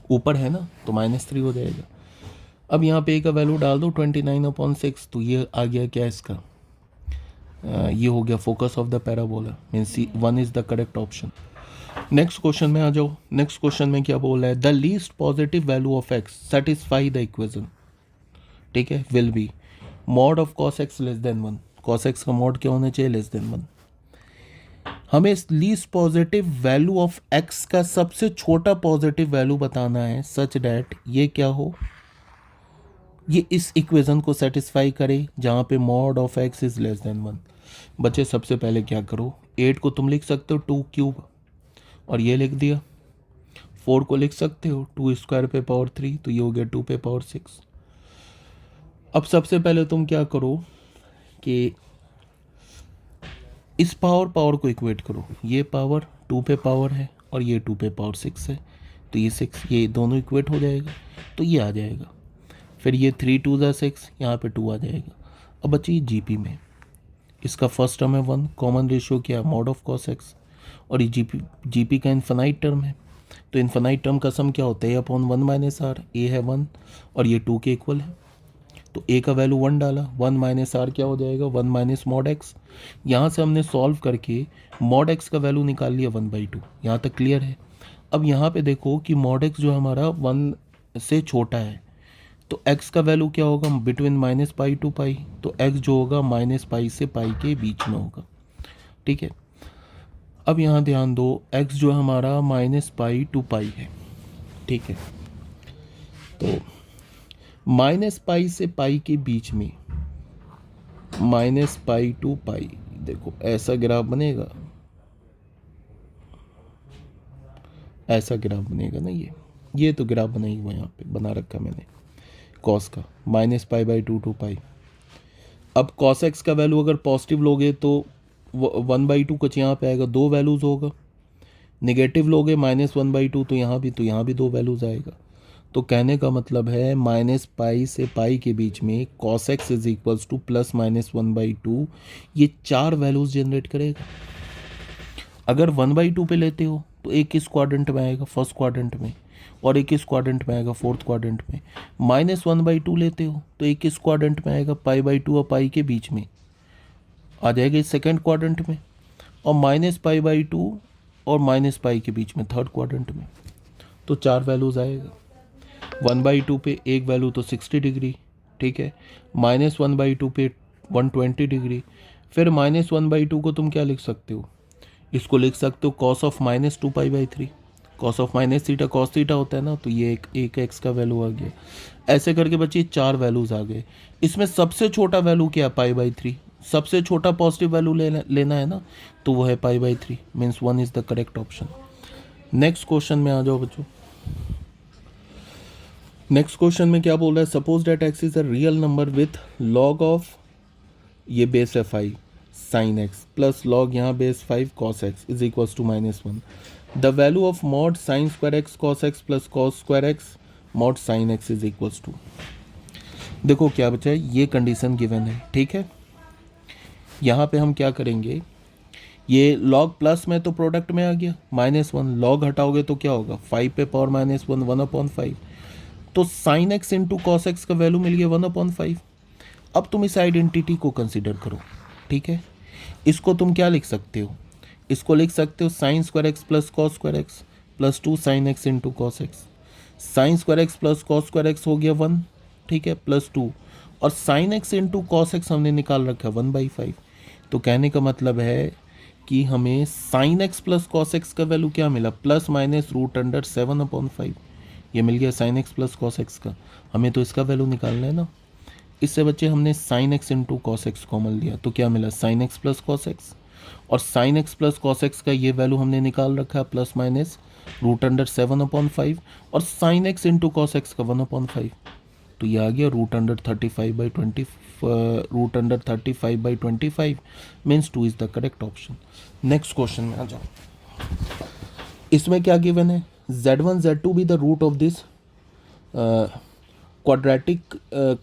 ऊपर है ना तो -3 हो जाएगा। अब यहाँ पे a का वैल्यू डाल दो 29/6, तो ये आ गया क्या इसका, ये हो गया focus of the parabola, means 1 is the correct option. Next question में आ जाओ। नेक्स्ट क्वेश्चन में क्या बोल रहा है, the least positive value of x satisfy the equation, ठीक है, will be mod of cos x <1, cos x का मॉड क्या होना चाहिए <1। हमें इस least positive value of x का सबसे छोटा पॉजिटिव वैल्यू बताना है सच डैट ये क्या हो, ये इस इक्वेशन को सेटिस्फाई करे जहाँ पे मॉड ऑफ x इज <1। बच्चे सबसे पहले क्या करो, 8 को तुम लिख सकते हो 2 क्यूब और ये लिख दिया, 4 को लिख सकते हो 2 स्क्वायर पे पावर 3, तो ये हो गया 2 पे पावर 6। अब सबसे पहले तुम क्या करो कि इस पावर को इक्वेट करो, ये पावर 2 पे पावर है और ये 2 पे पावर 6 है, तो ये 6 ये दोनों इक्वेट हो जाएगा, तो ये आ जाएगा। फिर ये 3 2 ज़ा 6, यहाँ पे 2 आ जाएगा। अब बच्चे जीपी में इसका फर्स्ट टर्म है 1, कॉमन रेशियो क्या मॉड ऑफ cos x, और ये जीपी का इन्फिनाइट टर्म है, तो इन्फिनाइट टर्म का सम क्या होता है A/1 - r, a है 1 और ये 2 के इक्वल है, तो a का वैल्यू 1 डाला, 1 - r क्या हो जाएगा 1 - मॉड x। यहाँ से हमने सॉल्व करके मॉड x का वैल्यू निकाल लिया 1/2, यहाँ तक क्लियर है। अब यहाँ पे देखो कि मॉड x जो हमारा 1 से छोटा है, तो x का वैल्यू क्या होगा बिटवीन -π to π, तो x जो होगा -π से π के बीच में होगा, ठीक है। अब यहाँ ध्यान दो x जो हमारा -π to π है, ठीक है, तो -π से π के बीच में -π to π, देखो ऐसा ग्राफ बनेगा, ऐसा ग्राफ बनेगा ना, ये तो ग्राफ बना ही हुआ यहाँ पे बना रखा मैंने कॉस का -π/2 to π। अब cos x का वैल्यू अगर पॉजिटिव लोगे तो 1/2 कुछ यहाँ पे आएगा, 2 वैल्यूज़ होगा, नेगेटिव लोगे -1/2 तो यहाँ भी 2 वैल्यूज़ आएगा। तो कहने का मतलब है -π से π के बीच में cos x is equals to +-1/2, ये 4 वैल्यूज़ जनरेट करेगा। अगर 1/2 पे लेते हो तो एक किस क्वाड्रेंट में आएगा फर्स्ट क्वाड्रेंट में, और एक किस क्वाड्रेंट में आएगा फोर्थ क्वाड्रेंट में। -1/2 लेते हो तो एक किस क्वाड्रेंट में आएगा π/2 और π के बीच में आ जाएगा सेकंड क्वाड्रेंट में, और -π/2 और -π के बीच में थर्ड क्वाड्रेंट में, तो 4 वैल्यूज़ आएगा। 1/2 पे एक वैल्यू तो 60 डिग्री, ठीक है, -1/2 पे 120 डिग्री। फिर -1/2 को तुम क्या लिख सकते हो, इसको लिख सकते हो cos of -2π/3, cos of -θ cos theta होता है ना, तो ये एक x का वैल्यू आ गया। ऐसे करके बच्चे 4 वैल्यूज़ आ गए। इसमें सबसे छोटा वैल्यू क्या है π/3, सबसे छोटा पॉजिटिव वैल्यू लेना है ना, तो वो है π/3, means 1 is the correct option. Next question में आ जाओ बच्चों। नेक्स्ट क्वेश्चन में क्या बोल रहा है, suppose that x is a real number with log of, ये बेस है 5 साइन एक्स प्लस लॉग यहाँ base 5 cos x is equals to -1। The value of mod sine square x cos x plus cos square x mod sine x is equals to. देखो क्या बचा है, ये कंडीशन गिवन है, ठीक है। यहाँ पे हम क्या करेंगे, ये लॉग प्लस में तो प्रोडक्ट में आ गया -1, लॉग हटाओगे तो क्या होगा, 5 पे पावर -1 1/5, तो sign X into cos X का वैल्यू मिल गया 1/5। अब तुम इस आइडेंटिटी को कंसिडर करो, ठीक है। इसको तुम क्या लिख सकते हो, इसको लिख सकते हो sign square x plus cos square x plus 2 sign X into cos x. Sign square x plus cos square x हो गया 1, ठीक है, प्लस 2, और sine X into cos x हमने निकाल रखा है 1/5। तो कहने का मतलब है कि हमें sine x plus cos X का वैल्यू क्या मिला, ±7/5। ये मिल गया sine x plus cos X का, हमें तो इसका वैल्यू निकालना है ना। इससे बच्चे हमने sine X into cos X common लिया, तो क्या मिला sine x plus cos X, और sine x plus cos X का ये वैल्यू हमने निकाल रखा है ±7/5, और sine X into cos X का 1/5, तो ये आ गया √35/25 means 2 is the correct option. Next question में आ जाओ। इसमें क्या गिवन है, z1 z2 be the root of this quadratic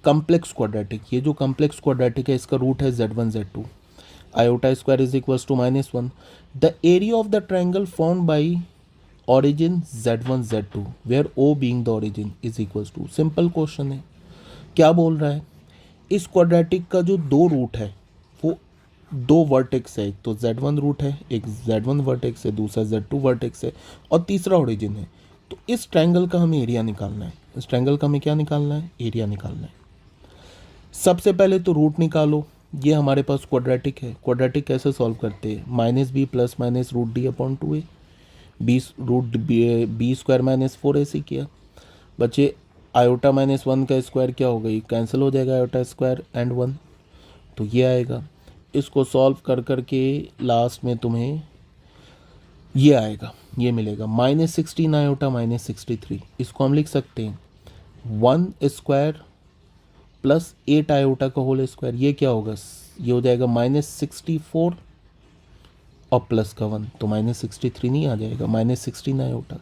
complex quadratic, ये जो कम्प्लेक्स क्वाड्रेटिक है इसका रूट है z1 z2। Iota square is equals to -1। The area of the triangle form by origin z1 z2 where o being the origin is equals to। Simple question है, क्या बोल रहा है, इस क्वाड्रेटिक का जो दो रूट है वो दो वर्टेक्स है, एक तो z1 रूट है, एक z1 वर्टेक्स है, दूसरा z2 वर्टेक्स है, और तीसरा ओरिजिन है। तो इस ट्रायंगल का हमें एरिया निकालना है, इस ट्रायंगल का हमें क्या निकालना है, एरिया निकालना है। सबसे पहले तो रूट निकालो, ये हमारे पास क्वाड्रेटिक है, क्वाड्रेटिक कैसे सॉल्व करते हैं, -b + -√d/2a, B square -4ac किया। बच्चे आयोटा -1 का स्क्वायर क्या हो गई, कैंसिल हो जाएगा आयोटा स्क्वायर एंड 1, तो ये आएगा। इसको सॉल्व कर करके लास्ट में तुम्हें ये आएगा, ये मिलेगा -16 आयोटा -63। इसको हम लिख सकते हैं 1 स्क्वायर प्लस 8 आयोटा का होल स्क्वायर, ये क्या होगा, ये हो जाएगा -64 और प्लस का 1, तो -63 नहीं आ जाएगा, -16 आयोटा।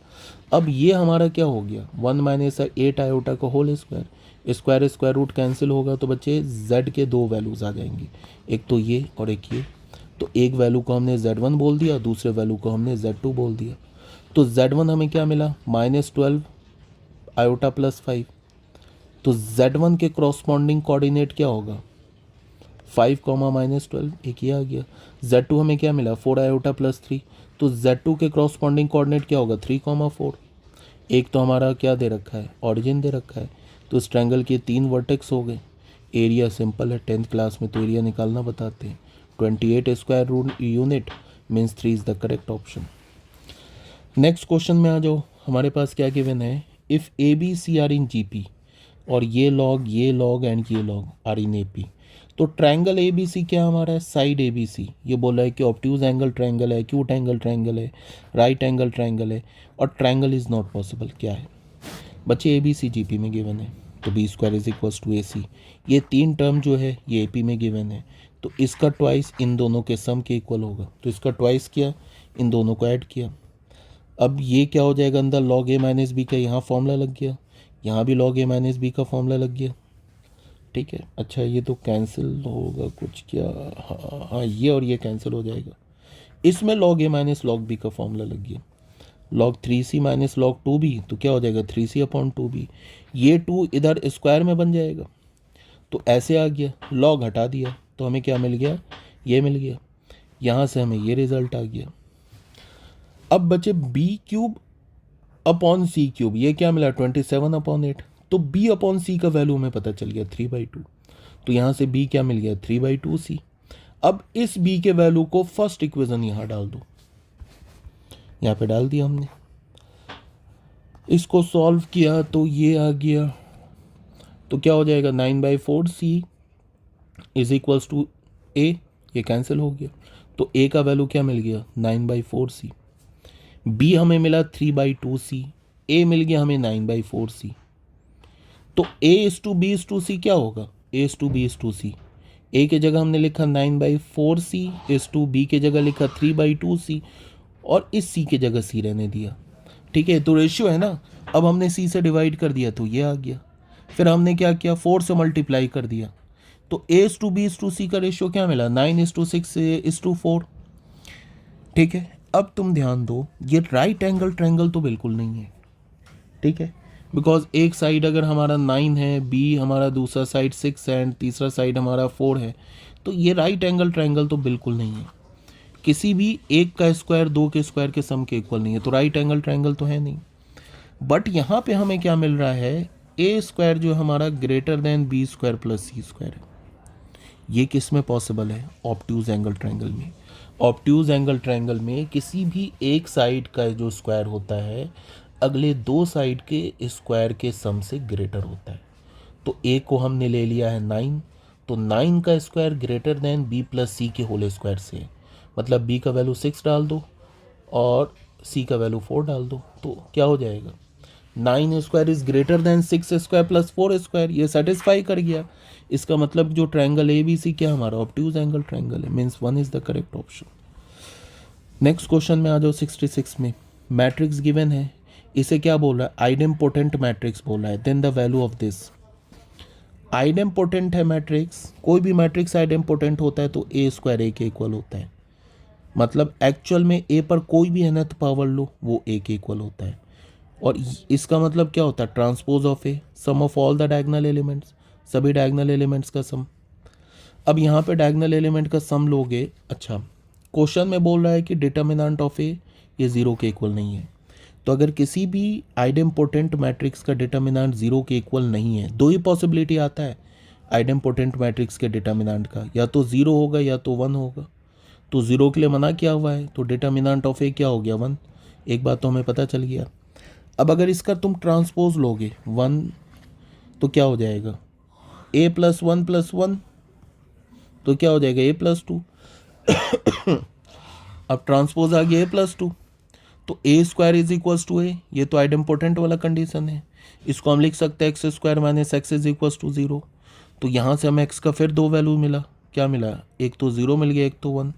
अब ये हमारा क्या हो गया, 1 - 8 आयोटा का whole square, square square root cancel होगा, तो बच्चे z के दो वैल्यूज़ आ जाएंगी, एक तो ये और एक ये। तो एक वैल्यू को हमने z1 बोल दिया, दूसरे वैल्यू को हमने z2 बोल दिया। तो z1 हमें क्या मिला, -12 आयोटा प्लस 5। तो z1 के क्रॉसपॉन्डिंग कोऑर्डिनेट क्या होगा, 5, -12, एक ये आ गया। z2 हमें क्या मिला, 4 आयोटा प्लस 3। तो z2 के क्रॉसपॉन्डिंग कोऑर्डिनेट क्या होगा, 3, 4। एक तो हमारा क्या दे रखा है, ऑरिजिन दे रखा है, तो इस ट्रायंगल के 3 वर्टेक्स हो गए। एरिया सिंपल है, 10th क्लास में तो एरिया निकालना बताते हैं, 28 square unit means 3 is the correct option. Next question में आ जाओ, हमारे पास क्या गिवन है, if ABC are in GP और ये लॉग एंड ये लॉग आर इन AP, तो ट्रायंगल ABC क्या हमारा है, साइड ABC। ये बोला है कि ऑब्ट्यूज एंगल ट्रायंगल है, एक्यूट एंगल ट्रायंगल है, राइट एंगल ट्रायंगल है, और ट्रायंगल इज़ नॉट पॉसिबल, क्या है बच्चे, ABC GP में गिवन है, तो B² is equals to AC। ये 3 टर्म जो है ये AP में गिवन है, तो इसका ट्वाइस इन दोनों के सम के इक्वल होगा, तो इसका ट्वाइस किया, इन दोनों को ऐड किया। अब ये क्या हो जाएगा, अंदर log A - B का यहाँ फॉर्मूला लग गया, यहाँ भी log A - B का फॉर्मूला लग गया, ठीक है। अच्छा ये तो कैंसिल होगा कुछ क्या, हाँ ये और ये कैंसिल हो जाएगा। इसमें log A - log B का फॉर्मूला लग गया, log 3c - log 2b, तो क्या हो जाएगा 3c/2b। ये 2 इधर स्क्वायर में बन जाएगा, तो ऐसे आ गया, log हटा दिया तो हमें क्या मिल गया, ये मिल गया, यहाँ से हमें ये रिजल्ट आ गया। अब बचे b³/c³, ये क्या मिला 27/8, तो b/c का वैल्यू हमें पता चल गया 3/2, तो यहाँ से b क्या मिल गया 3/2c। अब इस b के वैल्यू को फर्स्ट इक्वेशन यहाँ डाल दो, यहाँ पे डाल दिया हमने, इसको सॉल्व किया तो ये आ गया, तो क्या हो जाएगा 9/4c इज इक्वल्स टू ए, ये कैंसिल हो गया, तो ए का वैल्यू क्या मिल गया 9/4c। बी हमें मिला 3/2c, ए मिल गया हमें 9/4c। तो A/B/C क्या होगा, A/B/C, ए के जगह हमने लिखा 9/4c, B के जगह लिखा 3/2c, और इस C के जगह C रहने दिया। ठीक है, तो रेशियो है ना, अब हमने C से डिवाइड कर दिया तो ये आ गया, फिर हमने क्या किया 4 से मल्टीप्लाई कर दिया, तो A/B/C का रेशियो क्या मिला 9:6:4। ठीक है, अब तुम ध्यान दो, ये राइट एंगल ट्रायंगल तो बिल्कुल नहीं है। ठीक है, बिकॉज एक साइड अगर हमारा 9 है, बी हमारा दूसरा साइड 6 है, एंड तीसरा साइड हमारा 4 है, तो ये राइट एंगल ट्रायंगल तो बिल्कुल नहीं है। किसी भी एक का स्क्वायर दो के स्क्वायर के सम के इक्वल नहीं है, तो राइट एंगल ट्रायंगल तो है नहीं। बट यहाँ पे हमें क्या मिल रहा है, ए स्क्वायर जो हमारा greater than B square plus C square है। ये किस में पॉसिबल है, ऑब्ट्यूज एंगल ट्रायंगल में। ऑब्ट्यूज एंगल ट्रायंगल में किसी भी एक साइड का जो स्क्वायर होता है अगले दो साइड के स्क्वायर के सम से ग्रेटर होता है। तो ए को हमने ले लिया है 9, तो 9 का square greater than B plus C के होल स्क्वायर से है, मतलब बी का वैल्यू 6 डाल दो और सी का वैल्यू 4 डाल दो, तो क्या हो जाएगा 9 square is greater than 6 square plus 4 square, ये सेटिस्फाई कर गया। इसका मतलब जो ट्रायंगल ए बी सी क्या हमारा ऑब्ट्यूज एंगल ट्रायंगल है, means 1 is the correct option. Next question में आ जाओ 66 में। मैट्रिक्स गिवन है, इसे क्या बोल रहा है, आइडेम्पोटेंट मैट्रिक्स बोल रहा है, then the value of this. Idempotent है मैट्रिक्स, कोई भी मैट्रिक्स आइडेम्पोटेंट होता है तो ए स्क्वायर ए के इक्वल होता है, मतलब एक्चुअल में ए पर कोई भी nth पावर लो वो ए के इक्वल होता है। और इसका मतलब क्या होता है, transpose of A, sum of all the diagonal elements, सभी डायगोनल एलिमेंट्स का सम। अब यहाँ पे डायगोनल एलिमेंट का सम लोगे, अच्छा क्वेश्चन में बोल रहा है कि डिटर्मिनेंट ऑफ ए ये 0 के इक्वल नहीं है, तो अगर किसी भी आइडेम्पोटेंट मैट्रिक्स का डिटर्मिनेंट 0 के इक्वल नहीं है, दो ही पॉसिबिलिटी आता है आइडेम्पोटेंट मैट्रिक्स के डिटर्मिनेंट का, या तो 0 होगा या तो 1 होगा। तो 0 के लिए मना किया हुआ है, तो डिटर्मिनेंट ऑफ ए क्या हो गया 1, एक बात तो हमें पता चल गया। अब अगर इसका तुम ट्रांसपोज लोगे 1 तो क्या हो जाएगा a + 1 + 1, तो क्या हो जाएगा a + 2। अब ट्रांसपोज आ गया a + 2, तो a square is equals to a, ये तो आइडेम्पोटेंट वाला कंडीशन है। इसको हम लिख सकते हैं x square minus x is equals to 0। तो यहाँ से हमें x का फिर दो वैल्यू मिला, क्या मिला, एक तो 0 मिल गया, एक तो 1।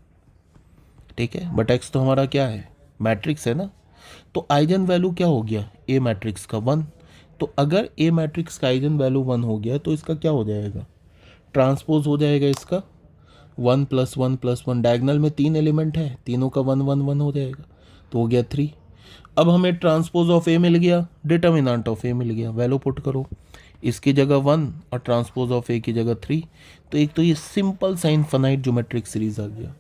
ठीक है, बट x तो हमारा क्या है, मैट्रिक्स है ना, तो आइजन वैल्यू क्या हो गया ए मैट्रिक्स का 1। तो अगर ए मैट्रिक्स का आइजन वैल्यू 1 हो गया तो इसका क्या हो जाएगा, ट्रांसपोज हो जाएगा इसका 1 + 1 + 1, डायगोनल में 3 एलिमेंट है, तीनों का 1 1 1 हो जाएगा, तो हो गया 3। अब हमें ट्रांसपोज ऑफ ए मिल गया, डिटर्मिनेंट ऑफ ए मिल गया, वैल्यू पुट करो, इसकी जगह 1 और ट्रांसपोज ऑफ ए की जगह 3। तो एक तो ये सिंपल सा इनफाइनाइट ज्योमेट्रिक सीरीज आ गया,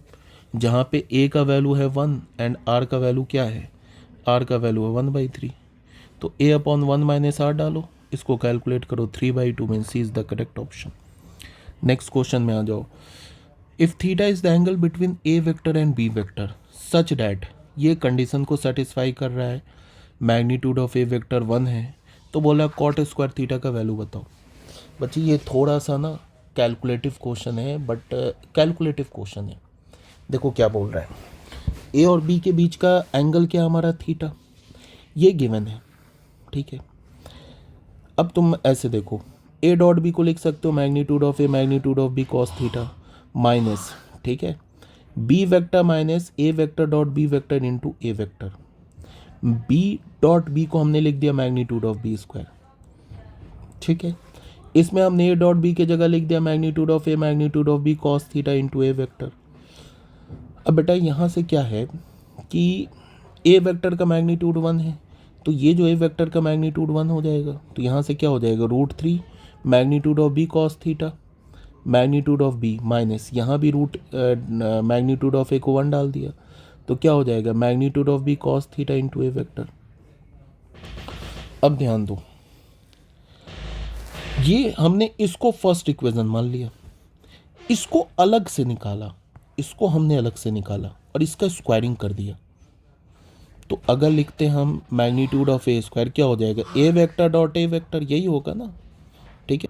जहाँ पे ए का वैल्यू है 1 एंड आर का वैल्यू क्या है, आर का वैल्यू है 1/3। तो a/1 - r डालो, इसको कैलकुलेट करो 3/2 mean C is the correct option. Next question में आ जाओ। If theta is the angle between a vector and b vector such that, ये कंडीशन को सेटिस्फाई कर रहा है, मैग्नीट्यूड ऑफ ए वेक्टर 1 है, तो बोला कॉट स्क्वायर थीटा का वैल्यू बताओ। बच्चे ये थोड़ा सा ना कैलकुलेटिव क्वेश्चन है, बट कैलकुलेटिव क्वेश्चन है। देखो क्या बोल रहा है, ए और बी के बीच का एंगल क्या हमारा थीटा, ये गिवन है। ठीक है, अब तुम ऐसे देखो, ए डॉट बी को लिख सकते हो magnitude of A magnitude of B cos theta minus, ठीक है, B vector minus A vector dot B vector into A vector. B dot B को हमने लिख दिया मैग्नीट्यूड ऑफ बी स्क्वायर। ठीक है, इसमें हमने ए डॉट बी की जगह लिख दिया magnitude of A magnitude of B cos theta into A vector. अब बेटा यहाँ से क्या है कि ए वेक्टर का मैग्नीट्यूड 1 है, तो ये जो ए वेक्टर का मैग्नीट्यूड 1 हो जाएगा, तो यहाँ से क्या हो जाएगा √3 magnitude of B cos theta magnitude of b minus, यहाँ भी मैग्नीट्यूड ऑफ ए को 1 डाल दिया, तो क्या हो जाएगा magnitude of B cos theta into A vector. अब ध्यान दो, ये हमने इसको फर्स्ट इक्वेशन मान लिया, इसको अलग से निकाला, इसको हमने अलग से निकाला और इसका स्क्वायरिंग कर दिया। तो अगर लिखते हम मैग्नीट्यूड ऑफ ए स्क्वायर, क्या हो जाएगा ए वेक्टर डॉट ए वेक्टर, यही होगा ना। ठीक है,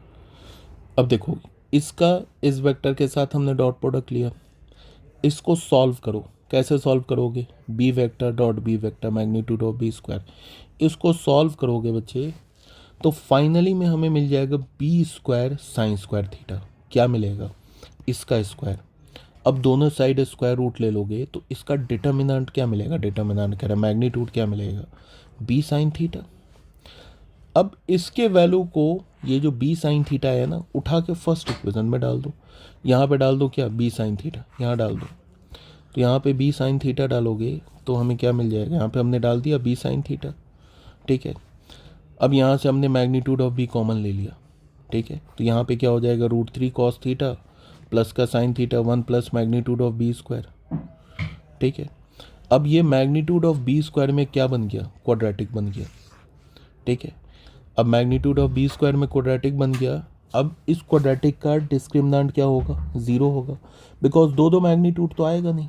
अब देखो इसका इस वेक्टर के साथ हमने डॉट प्रोडक्ट लिया, इसको सॉल्व करो। कैसे सॉल्व करोगे? B vector dot B vector magnitude of b square, इसको सॉल्व करोगे बच्चे तो फाइनली में हमें मिल जाएगा b square sine square theta. क्या मिलेगा? इसका स्क्वायर। अब दोनों साइड स्क्वायर रूट ले लोगे तो इसका डिटर्मिनेंट क्या मिलेगा? डिटर्मिनेंट कह रहा है मैग्नीट्यूड क्या मिलेगा? B sine theta. अब इसके वैल्यू को, ये जो बी साइन थीटा है ना, उठा के फर्स्ट इक्वेशन में डाल दो। यहाँ पे डाल दो क्या? बी साइन थीटा, यहाँ डाल दो। तो यहाँ पे बी साइन थीटा डालोगे तो हमें क्या मिल जाएगा? यहाँ पे हमने डाल दिया बी साइन थीटा, ठीक है। अब यहाँ से हमने मैग्नीट्यूड ऑफ बी कॉमन ले लिया, ठीक है। तो यहाँ पे क्या हो जाएगा? √3 cos थीटा प्लस का sine theta 1 plus magnitude of b square, ठीक है। अब ये मैग्नीट्यूड ऑफ बी स्क्वायर में क्या बन गया? क्वाड्रेटिक बन गया, ठीक है। अब मैग्नीट्यूड ऑफ बी स्क्वायर में क्वाड्रेटिक बन गया। अब इस क्वाड्रेटिक का डिस्क्रिमिनेंट क्या होगा? 0 होगा, बिकॉज दो दो मैग्नीट्यूड तो आएगा नहीं।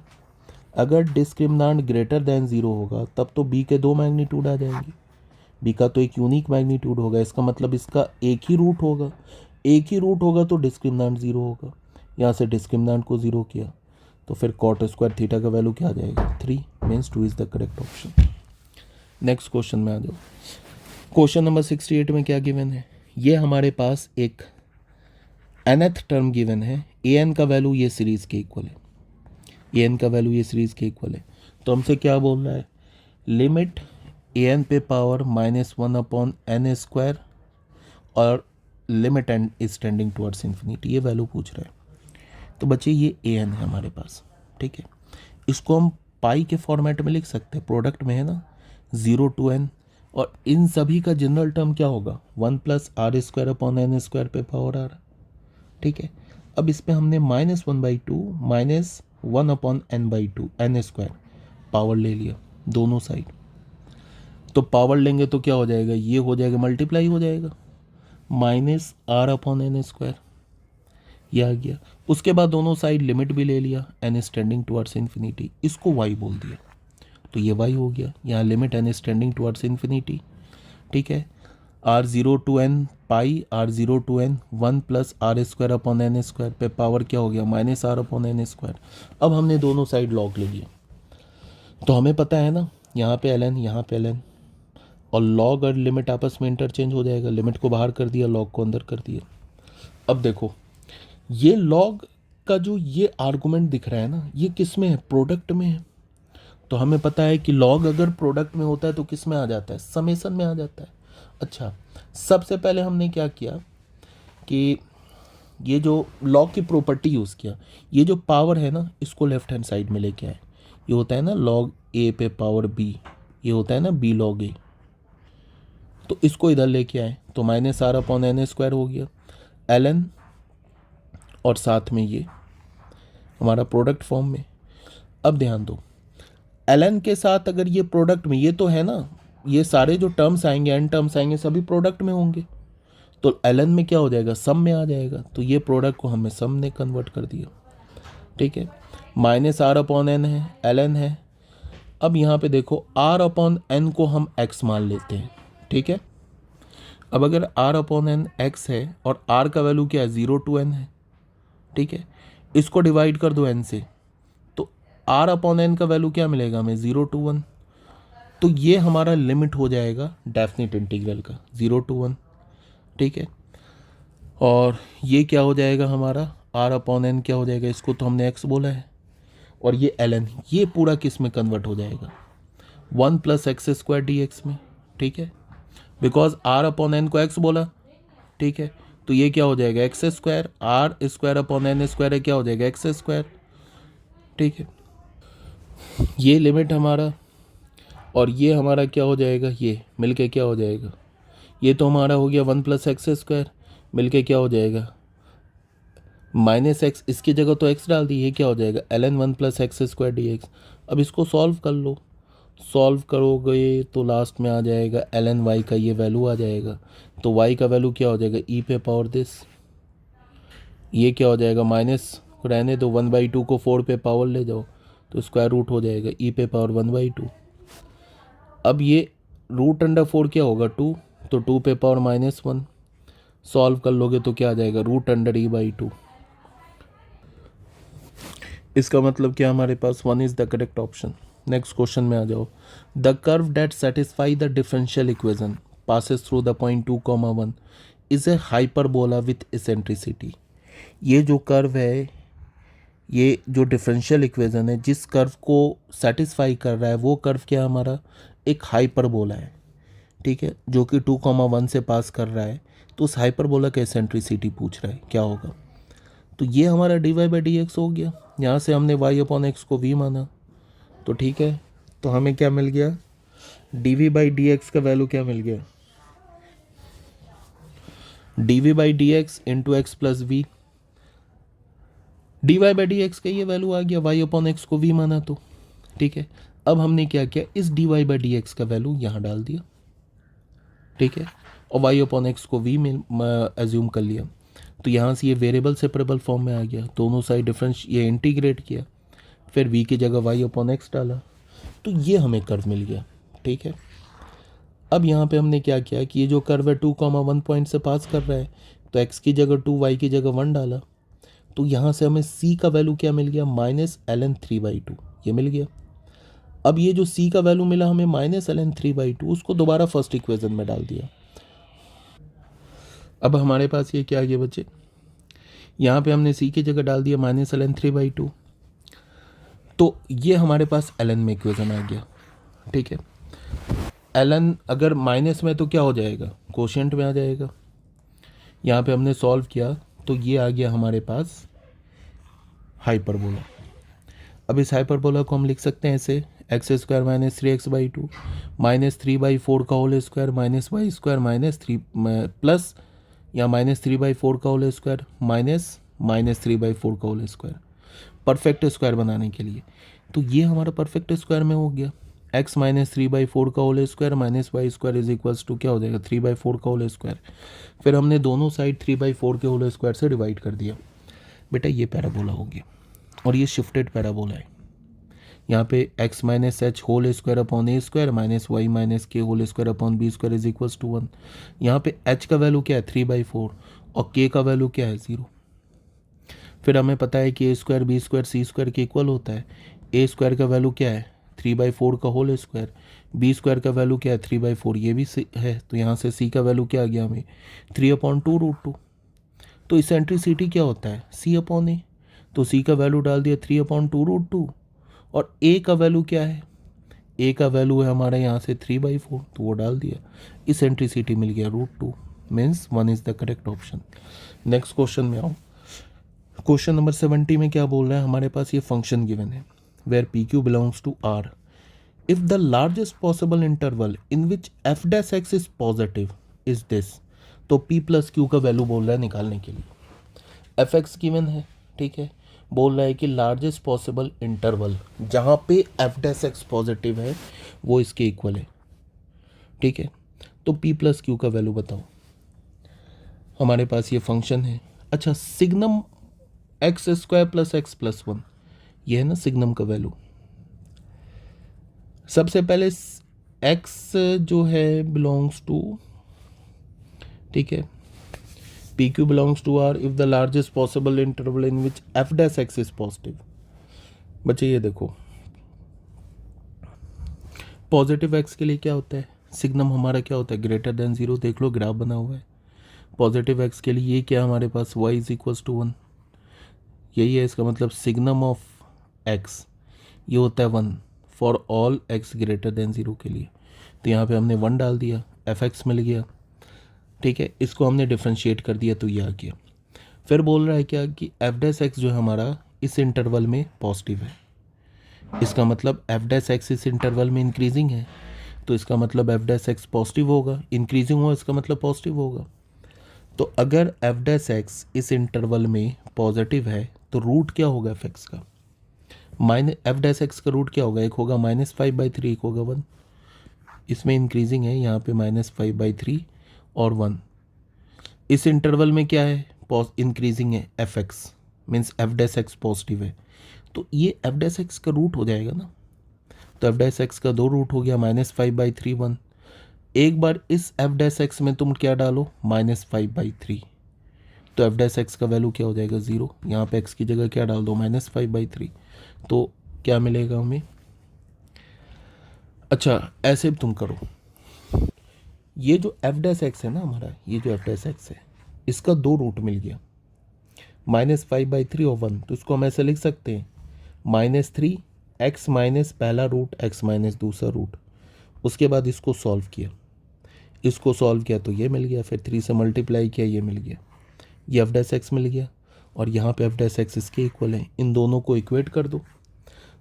अगर डिस्क्रिमिनेंट ग्रेटर देन 0 होगा तब तो बी के दो मैग्नीट्यूड आ जाएंगे। बी का तो एक यूनिक मैग्नीट्यूड होगा, इसका मतलब इसका एक ही रूट होगा। एक ही रूट होगा तो डिस्क्रिमिनेंट 0 होगा। यहाँ से डिस्क्रिमिनेंट को 0 किया तो फिर कॉट स्क्वायर थीटा का वैल्यू क्या आ जाएगा? 3 means 2 is the correct option. Next question में आ जाओ। क्वेश्चन नंबर 68 में क्या गिवन है? ये हमारे पास एक nth टर्म गिवन है, ए एन का वैल्यू ये सीरीज के इक्वल है। ए एन का वैल्यू ये सीरीज के इक्वल है, तो हमसे क्या बोल रहा है? लिमिट ए एन पे पावर -1/n² और limit and is tending towards infinity, ये वैल्यू पूछ रहा है। तो बच्चे ये ए एन है हमारे पास, ठीक है। इसको हम पाई के फॉर्मेट में लिख सकते हैं, प्रोडक्ट में है ना, 0 to n, और इन सभी का जनरल टर्म क्या होगा? 1 + r² पे पावर आर, ठीक है। अब इसमें हमने -1/2 -1/n/2 n² पावर ले लिया दोनों साइड। तो पावर लेंगे तो क्या हो जाएगा? ये हो जाएगा मल्टीप्लाई हो जाएगा, -r/n², ये आ गया। उसके बाद दोनों साइड लिमिट भी ले लिया, n is tending towards infinity, इसको y बोल दिया तो ये y हो गया। यहाँ limit n is tending towards infinity, ठीक है। r0 to n pi r0 to n 1 + r² पे पावर क्या हो गया? -r/n²। अब हमने दोनों साइड लॉग ले लिया, तो हमें पता है ना, यहाँ पे ln, यहाँ पे ln, और लॉग और लिमिट आपस में इंटरचेंज हो जाएगा। लिमिट को बाहर कर दिया, लॉग को अंदर कर दिया। अब देखो, ये लॉग का जो ये आर्गुमेंट दिख रहा है ना, ये किस में है? प्रोडक्ट में है। तो हमें पता है कि लॉग अगर प्रोडक्ट में होता है तो किस में आ जाता है? समेसन में आ जाता है। अच्छा, सबसे पहले हमने क्या किया कि ये जो लॉग की प्रॉपर्टी यूज़ किया, ये जो पावर है ना, इसको लेफ्ट हैंड साइड में लेके आए। ये होता है ना लॉग ए पे पावर बी, ये होता है ना b log a, तो इसको इधर लेके आए तो -r/n² हो गया ln, और साथ में ये हमारा प्रोडक्ट फॉर्म में। अब ध्यान दो, ln के साथ अगर ये प्रोडक्ट में, ये तो है ना, ये सारे जो टर्म्स आएंगे, n टर्म्स आएंगे, सभी प्रोडक्ट में होंगे, तो ln में क्या हो जाएगा? सम में आ जाएगा। तो ये प्रोडक्ट को हमें सम ने कन्वर्ट कर दिया, ठीक है। -r/n है, ln है। अब यहाँ पे देखो, r/n को हम x मान लेते हैं, ठीक है। अब अगर r/n x है और r का वैल्यू क्या है? 0 to n है, ठीक है। इसको डिवाइड कर दो n से, तो r/n का वैल्यू क्या मिलेगा हमें? 0 to 1। तो ये हमारा लिमिट हो जाएगा डेफिनेट इंटीग्रल का, 0 to 1, ठीक है। और ये क्या हो जाएगा हमारा? r/n क्या हो जाएगा? इसको तो हमने x बोला है, और ये ln, ये पूरा किस में कन्वर्ट हो जाएगा? 1 + x² dx में, ठीक है। बिकॉज r/n को x बोला, ठीक है। तो ये क्या हो जाएगा? x², r²/n² है, क्या हो जाएगा? x², ठीक है। ये लिमिट हमारा, और ये हमारा क्या हो जाएगा? ये मिलके क्या हो जाएगा? ये तो हमारा हो गया 1 + x² मिलके क्या हो जाएगा? -x, इसकी जगह तो x डाल दी, ये क्या हो जाएगा? ln 1 + x² dx। अब इसको सॉल्व कर लो, सॉल्व करोगे तो लास्ट में आ जाएगा ln y का ये वैल्यू आ जाएगा। तो y का वैल्यू क्या हो जाएगा? e पे पावर दिस, ये क्या हो जाएगा? माइनस रहने दो, 1/2 को 4 पे पावर ले जाओ तो स्क्वायर रूट हो जाएगा e पे पावर 1/2। अब ये √4 क्या होगा? 2, तो 2 पे पावर -1, सॉल्व कर लोगे तो क्या आ जाएगा, √e/2। इसका मतलब क्या हमारे पास 1 is the correct option. Next question में आ जाओ। The curve that satisfy the differential equation passes through the point 2,1 is a hyperbola with eccentricity. ये जो कर्व है, ये जो डिफरेंशियल इक्वेशन है, जिस कर्व को सेटिस्फाई कर रहा है वो कर्व क्या है हमारा, एक हाइपरबोला है, ठीक है, जो कि 2,1 से पास कर रहा है। तो उस हाइपरबोला का एसेंट्रिसिटी पूछ रहा है, क्या होगा। तो ये हमारा dy/dx हो गया। यहाँ से हमने y/x को v माना, तो ठीक है। तो हमें क्या मिल गया, dv/dx का वैल्यू क्या मिल गया, dv/dx into x plus we. dy/dx का ये वैल्यू आ गया, y/x को v माना तो ठीक है। अब हमने क्या किया, इस dy/dx का वैल्यू यहाँ डाल दिया, ठीक है, और y/x को v में एज्यूम कर लिया। तो यहाँ से ये वेरिएबल सेपरेबल फॉर्म में आ गया, दोनों साइड डिफरेंस ये इंटीग्रेट किया, फिर v की जगह y/x डाला, तो ये हमें कर्व मिल गया, ठीक है। अब यहाँ पे हमने क्या किया कि ये जो कर्व है 2,1 पॉइंट से पास कर रहा है, तो x की जगह 2, y की जगह 1 डाला, तो यहाँ से हमें c का वैल्यू क्या मिल गया, -ln3/2 ये मिल गया। अब ये जो c का वैल्यू मिला हमें -ln3/2, उसको दोबारा फर्स्ट इक्वेशन में डाल दिया। अब हमारे पास ये क्या आ गया बच्चे, यहाँ पे हमने c की जगह डाल दिया -ln3/2, तो ये हमारे पास ln में इक्वेशन आ गया, ठीक है। ln अगर माइनस में तो क्या हो जाएगा, कोशिएंट में आ जाएगा। यहाँ पे हमने सॉल्व किया तो ये आ गया हमारे पास हाइपरबोला। अब इस हाइपरबोला को हम लिख सकते हैं ऐसे, x² - 3x/2 -3/4 का होल स्क्वायर -y² -3 प्लस या -3/4 का होल स्क्वायर -3/4 का होल स्क्वायर, परफेक्ट स्क्वायर बनाने के लिए। तो ये हमारा परफेक्ट स्क्वायर में हो गया, x -3/4 का whole square -y² is equals to क्या हो जाएगा, 3/4 का होल स्क्वायर। फिर हमने दोनों साइड 3/4 के होल स्क्वायर से डिवाइड कर दिया। बेटा ये पैराबोला हो गया, और ये शिफ्टेड पैराबोला है। यहाँ पे x - h whole square upon a square -y - k whole square upon b square is equals to 1। यहाँ पे h का वैल्यू क्या है 3/4 और k का वैल्यू क्या है 0। फिर हमें पता है कि a square b square c square के इक्वल होता है। a स्क्वायर का वैल्यू क्या है 3/4 का होल स्क्वायर, b स्क्वायर का वैल्यू क्या है 3/4, ये भी है। तो यहाँ से c का वैल्यू क्या आ गया हमें 3/2√2। तो इसेंट्रिसिटी क्या होता है c/a, तो c का वैल्यू डाल दिया 3/2√2, और a का वैल्यू क्या है, a का वैल्यू है हमारा यहाँ से 3/4, तो वो डाल दिया, इसेंट्रिसिटी मिल गया √2, means 1 is the correct option. Next question में आओ। क्वेश्चन नंबर 70 में क्या बोल रहा है, हमारे पास ये फंक्शन गिवन है where PQ belongs to R if the largest possible interval in which f' is positive is this. तो P+Q का वैल्यू बोल रहा है निकालने के लिए। fx गिवन है, ठीक है, बोल रहा है कि लार्जेस्ट पॉसिबल इंटरवल जहाँ पे f' पॉजिटिव है वो इसके इक्वल है, ठीक है। तो P+Q का वैल्यू बताओ। हमारे पास ये फंक्शन है, अच्छा, सिग्नम x² + x + 1, ये है ना सिग्नम का वैल्यू। सबसे पहले x जो है बिलोंग्स टू, ठीक है, PQ belongs to R if the largest possible interval in which f' is positive. बच्चे ये देखो, पॉजिटिव x के लिए क्या होता है, सिग्नम हमारा क्या होता है >0। देख लो ग्राफ बना हुआ है। पॉजिटिव x के लिए ये क्या हमारे पास y इज इक्वल्स टू 1, यही है इसका मतलब सिग्नम ऑफ x ये होता है 1 फॉर ऑल x >0 के लिए। तो यहाँ पे हमने 1 डाल दिया, f(x) मिल गया, ठीक है। इसको हमने डिफ्रेंशिएट कर दिया तो ये आ गया। फिर बोल रहा है क्या कि f' जो है हमारा इस इंटरवल में पॉजिटिव है, इसका मतलब f' इस इंटरवल में इंक्रीजिंग है, तो इसका मतलब f' पॉजिटिव होगा, इंक्रीजिंग होगा इसका मतलब पॉजिटिव होगा। तो अगर f' इस इंटरवल में पॉजिटिव है तो रूट क्या होगा f(x) का, f' का रूट क्या होगा, एक होगा -5/3, एक होगा 1। इसमें इंक्रीजिंग है, यहाँ पे -5/3 और 1। इस इंटरवल में क्या है इंक्रीजिंग है f(x) मीन्स f' पॉजिटिव है, तो ये f' का रूट हो जाएगा ना। तो f' का 2 रूट हो गया, -5/3 1, एक बार इस एफ डैश एक्स में तुम क्या डालो, -5/3, तो एफ डैश एक्स का वैल्यू क्या हो जाएगा 0। यहाँ पे एक्स की जगह क्या डाल दो, -5/3, तो क्या मिलेगा हमें। अच्छा ऐसे तुम करो, ये जो एफ डैश एक्स है ना हमारा, ये जो एफ डैश एक्स है इसका 2 रूट मिल गया, -5/3 और 1, तो इसको हम ऐसे लिख सकते हैं -3 एक्स माइनस पहला रूट एक्स माइनस दूसरा रूट। उसके बाद इसको सॉल्व किया, इसको सॉल्व किया तो ये मिल गया, फिर 3 से मल्टीप्लाई किया, ये मिल गया, ये एफ डैश एक्स मिल गया, और यहाँ पे एफ डैश एक्स इसके इक्वल है। इन दोनों को इक्वेट कर दो,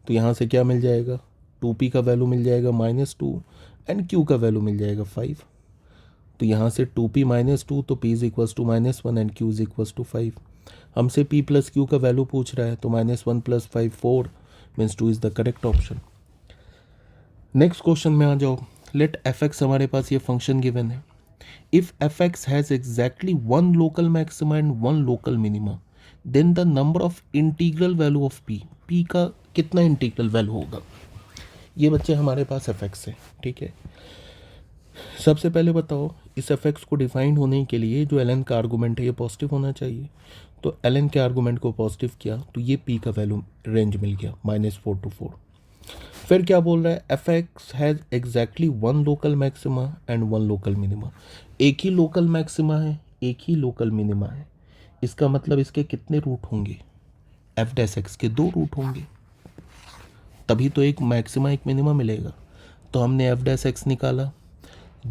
तो यहाँ से क्या मिल जाएगा, 2p का वैल्यू मिल जाएगा -2 एंड q का वैल्यू मिल जाएगा 5। तो यहाँ से 2p -2, तो p is equals to -1 and q is equals to 5। हमसे p प्लस q का वैल्यू पूछ रहा है, तो -1 + 5 4 means 2 is the correct option. Next question में आ जाओ। लेट एफ एक्स, हमारे पास ये फंक्शन गिवन है। If f x has exactly 1 local maxima and 1 local minima, then the number of integral value of p, p का कितना इंटीग्रल वैल्यू होगा। ये बच्चे हमारे पास एफ एक्स है, ठीक है। सबसे पहले बताओ, इस एफ एक्स को डिफाइंड होने के लिए जो एल एन का आर्गूमेंट है ये पॉजिटिव होना चाहिए। तो एल एन के आर्गूमेंट को पॉजिटिव किया तो ये पी का वैल्यू रेंज मिल गया -4 to 4। फिर क्या बोल रहा है, f x has exactly 1 local maxima and 1 local minima. एक ही लोकल मैक्सिमा है, एक ही लोकल मिनिमा है, इसका मतलब इसके कितने रूट होंगे, एफ डैश एक्स के 2 रूट होंगे, तभी तो एक मैक्सिमा एक मिनिमा मिलेगा। तो हमने एफ डैश एक्स निकाला,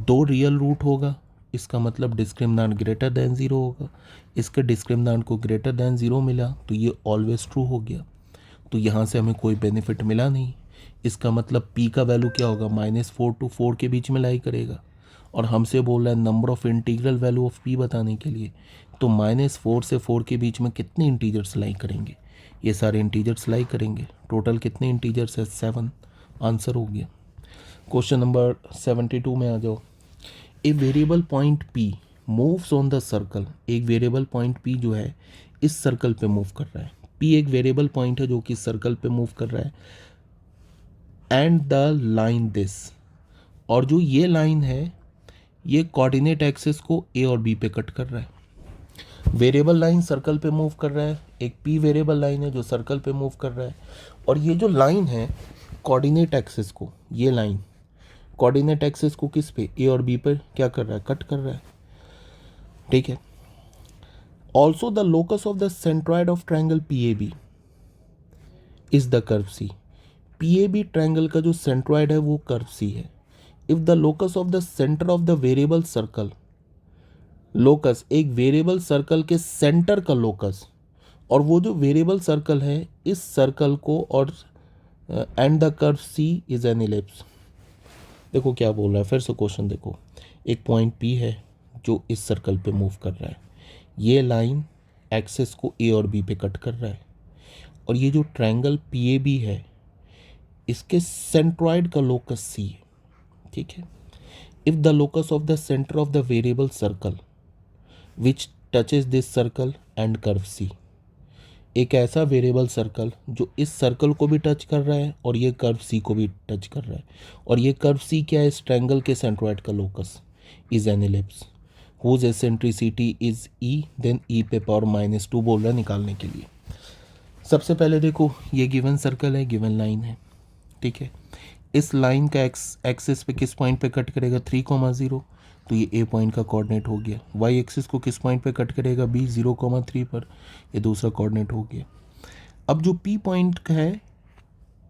2 रियल रूट होगा, इसका मतलब डिस्क्रिमिनांट ग्रेटर देन 0 होगा। इसके डिस्क्रिमिनांट को ग्रेटर देन 0 मिला तो ये ऑलवेज ट्रू हो गया, तो यहाँ से हमें कोई बेनिफिट मिला नहीं। इसका मतलब p का वैल्यू क्या होगा, -4 to 4 के बीच में लाई करेगा, और हमसे बोल रहा है number of integral value of p बताने के लिए, तो -4 से 4 के बीच में कितने इंटीजर्स लाई करेंगे, ये सारे इंटीजर्स लाई करेंगे। टोटल कितने इंटीजर्स है, 7, आंसर हो गया। क्वेश्चन नंबर 72 में आ जाओ। A variable point p moves on the circle, एक वेरिएबल पॉइंट p जो है इस सर्कल पे मूव कर रहा है, p एक वेरिएबल पॉइंट है जो कि सर्कल पे मूव कर रहा है, एंड द लाइन दिस, और जो ये लाइन है ये कोऑर्डिनेट एक्सिस को ए और बी पे कट कर रहा है। वेरिएबल लाइन सर्कल पे मूव कर रहा है, एक पी वेरिएबल लाइन है जो सर्कल पे मूव कर रहा है, और ये जो लाइन है कोऑर्डिनेट एक्सिस को, ये लाइन कोऑर्डिनेट एक्सिस को किस पे, ए और बी पर क्या कर रहा है, कट कर रहा है, ठीक है। Also the locus of the centroid of triangle P A B is the curve C, P A B triangle का जो सेंट्रॉइड है वो कर्व सी है। If the locus of the centre of the variable circle, locus एक वेरिएबल सर्कल के सेंटर का लोकस, और वो जो वेरिएबल सर्कल है इस सर्कल को, और and the curve C is an ellipse. देखो क्या बोल रहा है, फिर से क्वेश्चन देखो, एक पॉइंट पी है जो इस सर्कल पे मूव कर रहा है, ये लाइन एक्सिस को ए और बी पे कट कर रहा है, और ये जो ट्रायंगल पी ए बी है इसके सेंट्रॉइड का लोकस सी है, ठीक है। If the locus of the centre of the variable circle which touches this circle and curve C, एक ऐसा वेरिएबल सर्कल जो इस सर्कल को भी टच कर रहा है और ये कर्व सी को भी टच कर रहा है, और ये कर्व सी क्या है, इस ट्रायंगल के सेंट्रॉइड का locus is an ellipse whose eccentricity is e, then e पे पावर -2 बोल रहा है निकालने के लिए। सबसे पहले देखो ये गिवन सर्कल है, गिवन लाइन है, ठीक है। इस लाइन का एक्सिस पे किस पॉइंट पे कट करेगा, 3,0, तो ये ए पॉइंट का कोऑर्डिनेट हो गया। वाई एक्सिस को किस पॉइंट पे कट करेगा, बी 0,3 पर, ये दूसरा कोऑर्डिनेट हो गया। अब जो पी पॉइंट है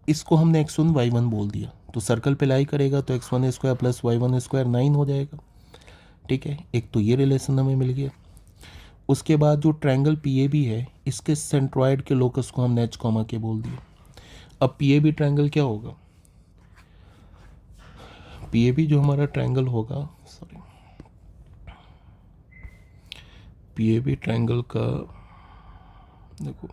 इसको हमने x1 y1 बोल दिया, तो सर्कल पे लाई करेगा तो x1² + y1² 9 हो जाएगा, ठीक है। एक तो ये रिलेशन हमें मिल गया। उसके बाद जो ट्रायंगल पी ए बी है इसके सेंट्रॉइड के लोकस को हमने h, के बोल दिया। अब पी ए बी ट्रायंगल क्या होगा, पी ए बी जो हमारा ट्रायंगल होगा, sorry, P A B triangle का देखो,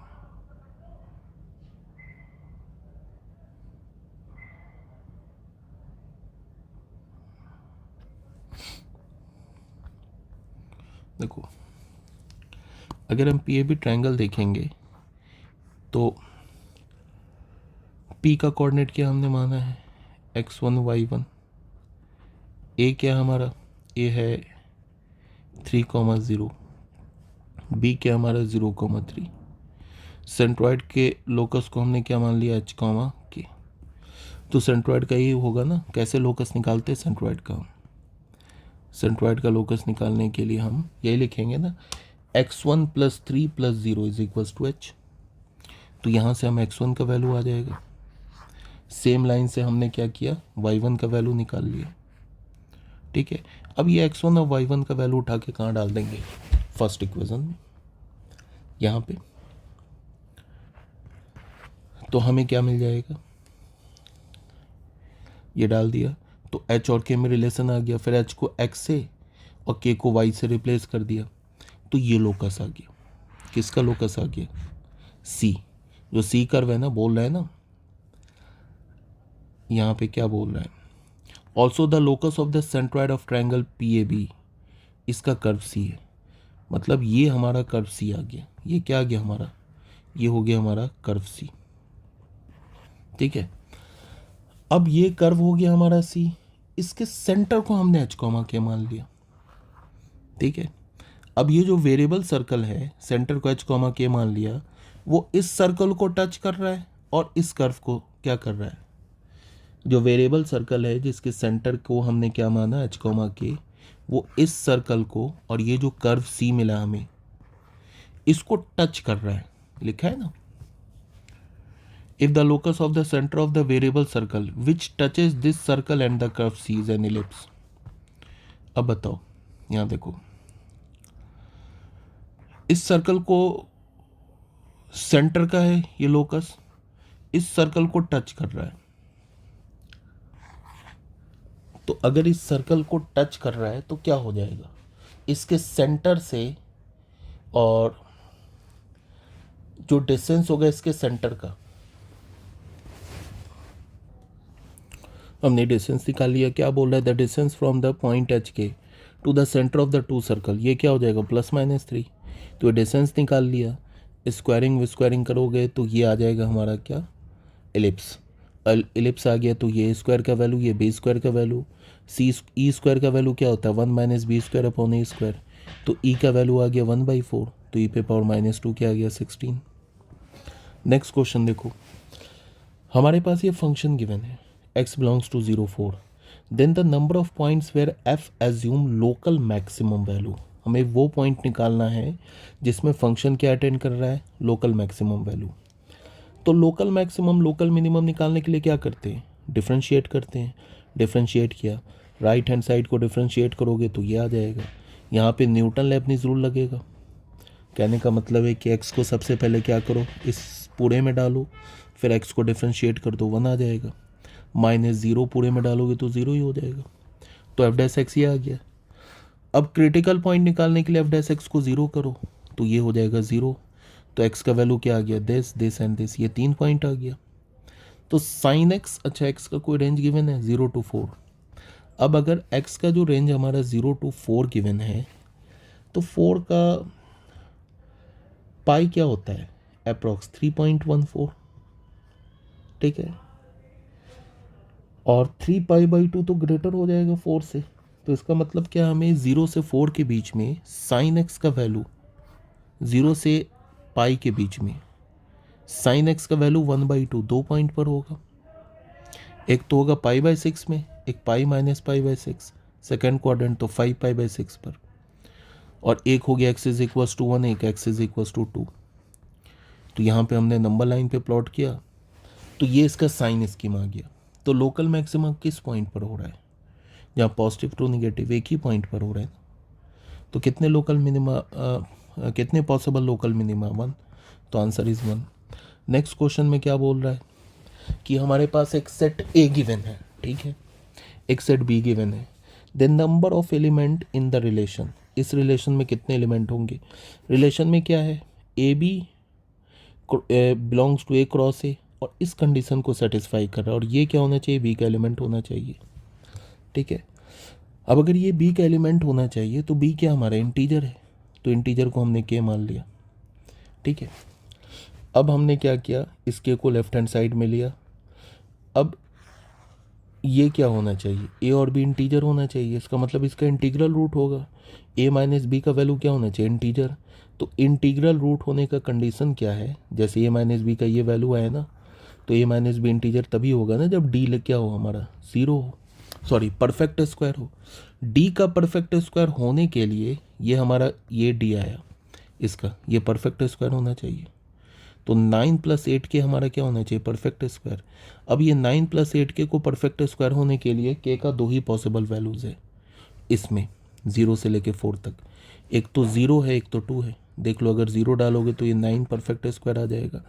देखो अगर हम पी ए बी ट्रायंगल देखेंगे तो पी का कोऑर्डिनेट क्या हमने माना है, x1 y1, ए क्या हमारा, ए है 3,0, बी क्या हमारा 0,3। सेंट्रॉइड के लोकस को हमने क्या मान लिया, एच कॉमा के। तो सेंट्रॉइड का ही होगा ना, कैसे लोकस निकालते हैं सेंट्रॉइड का, सेंट्रॉइड का लोकस निकालने के लिए हम यही लिखेंगे ना, x1 + 3 + 0 = h। तो यहाँ से हम x1 का वैल्यू आ जाएगा। सेम लाइन से हमने क्या किया, y1 का वैल्यू निकाल लिया। ठीक है, अब ये x1 और y1 का वैल्यू उठा के कहाँ डाल देंगे, फर्स्ट इक्वेशन में, यहाँ पे। तो हमें क्या मिल जाएगा, ये डाल दिया तो h और k में रिलेशन आ गया, फिर h को x से और k को y से रिप्लेस कर दिया, तो ये लोकस आ गया। किसका लोकस आ गया, c। जो c कर्व है ना, बोल रहा है ना यहाँ पे, क्या बोल रहा है, also the locus of the centroid of triangle PAB, इसका कर्व c है। मतलब ये हमारा कर्व c आ गया। ये क्या आ गया हमारा, ये हो गया हमारा कर्व c। ठीक है, अब ये कर्व हो गया हमारा c, इसके सेंटर को हमने h कॉमा के मान लिया। ठीक है, अब ये जो वेरिएबल सर्कल है, सेंटर को h कॉमा के मान लिया, वो इस सर्कल को टच कर रहा है और इस कर्व को क्या कर रहा है, जो वेरिएबल सर्कल है जिसके सेंटर को हमने क्या माना, h कॉमा के, वो इस सर्कल को और ये जो कर्व c मिला हमें, इसको टच कर रहा है। लिखा है ना, if the locus of the centre of the variable circle which touches this circle and the curve c is an ellipse. अब बताओ, यहां देखो, इस सर्कल को सेंटर का है ये लोकस, इस सर्कल को टच कर रहा है। तो अगर इस सर्कल को टच कर रहा है तो क्या हो जाएगा, इसके सेंटर से और जो डिस्टेंस होगा इसके सेंटर का, हमने डिस्टेंस निकाल लिया। क्या बोल रहा है, the distance from the point H के to the centre of the two circle, ये क्या हो जाएगा, +-3। तो डिस्टेंस निकाल लिया, स्क्वायरिंग विस्क्वायरिंग करोगे तो ये आ जाएगा हमारा क्या, एलिप्स। एलिप्स आ गया तो ये स्क्वायर का वैल्यू, ये बी स्क्वायर का वैल्यू, ई स्क्वायर का वैल्यू क्या होता है, 1 - b² अपॉन ए स्क्वायर। तो ई का वैल्यू आ गया 1/4, तो ई पे पावर -2 क्या आ गया, 16। नेक्स्ट क्वेश्चन देखो, हमारे पास ये फंक्शन गिवन है, x belongs to 0, 4, then the number of points where f assume local maximum value. हमें वो पॉइंट निकालना है जिसमें फंक्शन क्या अटेंड कर रहा है, लोकल मैक्सिमम वैल्यू। तो लोकल मैक्सिमम लोकल मिनिमम निकालने के लिए क्या करते हैं, डिफरेंशिएट करते हैं। डिफरेंशिएट किया, राइट हैंड साइड को डिफरेंशिएट करोगे तो ये आ जाएगा। यहाँ पे न्यूटन लेबनीज़ रूल लगेगा। कहने का मतलब है कि x को सबसे पहले क्या करो, इस पूरे में डालो, फिर x को डिफरेंशिएट कर दो, 1 आ जाएगा। -0 पूरे में डालोगे तो 0 ही हो जाएगा। तो f' ये आ गया। अब क्रिटिकल पॉइंट निकालने के लिए f' को 0 करो तो ये हो जाएगा 0। तो x का वैल्यू क्या आ गया, दिस एंड दिस, ये 3 पॉइंट आ गया। तो साइन x, अच्छा x का कोई रेंज गिवन है 0 to 4। अब अगर x का जो रेंज हमारा 0 to 4 गिवन है, तो 4 का पाई क्या होता है, अप्रॉक्स 3.14। ठीक है, और 3π/2 तो ग्रेटर हो जाएगा 4 से। तो इसका मतलब क्या, हमें 0 से 4 के बीच में साइन x का वैल्यू, 0 से पाई के बीच में साइन x का वैल्यू 1/2 2 पॉइंट पर होगा। एक तो होगा π/6 में, एक π-π/6, सेकेंड क्वाड्रेंट तो 5π/6 पर, और एक हो गया x = 1, एक x = 2। तो यहाँ पे हमने नंबर लाइन पे प्लॉट किया तो ये इसका साइन स्कीम आ गया। तो लोकल मैक्सिमम किस पॉइंट पर हो रहा है, जहाँ पॉजिटिव टू नेगेटिव एक ही पॉइंट पर हो रहा है। तो कितने लोकल मिनिमा, कितने पॉसिबल लोकल मिनिमा, 1। तो आंसर इज 1। नेक्स्ट क्वेश्चन में क्या बोल रहा है कि हमारे पास एक सेट ए गिवन है, ठीक है, एक सेट बी गिवन है, the number of element in the relation. इस रिलेशन में कितने एलिमेंट होंगे, रिलेशन में क्या है, A B belongs to A cross A, और इस कंडीशन को सेटिस्फाई कर रहा है, और ये क्या होना चाहिए, बी का एलिमेंट होना चाहिए। ठीक है, अब अगर ये बी का एलिमेंट होना चाहिए तो बी क्या हमारा इंटीजर है, तो इंटीजर को हमने के मान लिया। ठीक है, अब हमने क्या किया, इसके को लेफ्ट हैंड साइड में लिया। अब ये क्या होना चाहिए, ए और बी इंटीजर होना चाहिए, इसका मतलब इसका इंटीग्रल रूट होगा। ए माइनस बी का वैल्यू क्या होना चाहिए, इंटीजर। तो इंटीग्रल रूट होने का कंडीशन क्या है, जैसे ए माइनस बी का ये वैल्यू आया ना, तो ए माइनस बी इंटीजर तभी होगा ना जब डी क्या हो हमारा, ज़ीरो हो, सॉरी परफेक्ट स्क्वायर हो। डी का परफेक्ट स्क्वायर होने के लिए ये हमारा ये डी आया, इसका ये परफेक्ट स्क्वायर होना चाहिए। तो 9 + 8 के हमारा क्या होना चाहिए, परफेक्ट स्क्वायर। अब ये 9 + 8 के को परफेक्ट स्क्वायर होने के लिए के का दो ही पॉसिबल वैल्यूज़ है इसमें, 0 से लेके 4 तक। एक तो 0 है, एक तो 2 है। देख लो, अगर 0 डालोगे तो ये 9 परफेक्ट स्क्वायर आ जाएगा,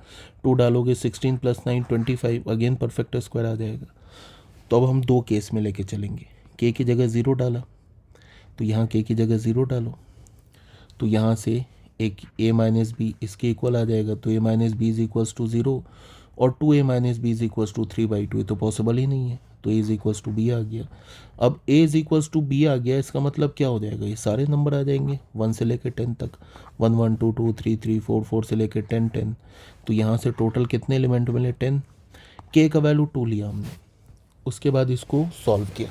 2 डालोगे 16 + 9 25, अगेन परफेक्ट स्क्वायर आ जाएगा। तो अब हम दो केस में लेके चलेंगे, के की जगह 0 डाला तो यहाँ के की जगह 0 डालो, तो यहाँ से एक a माइनस बी इसके इक्वल आ जाएगा, तो a minus b is equals to 0 और 2a minus b is equals to 3/2, ये तो पॉसिबल ही नहीं है, तो a is equals to b आ गया। अब a is equals to b आ गया, इसका मतलब क्या हो जाएगा, ये सारे नंबर आ जाएंगे 1 से लेकर 10 तक, 1 1 2 2 3 3 4 4 से लेकर 10 10। तो यहाँ से टोटल कितने एलिमेंट मिले, 10। k का वैल्यू 2 लिया हमने, उसके बाद इसको सॉल्व किया,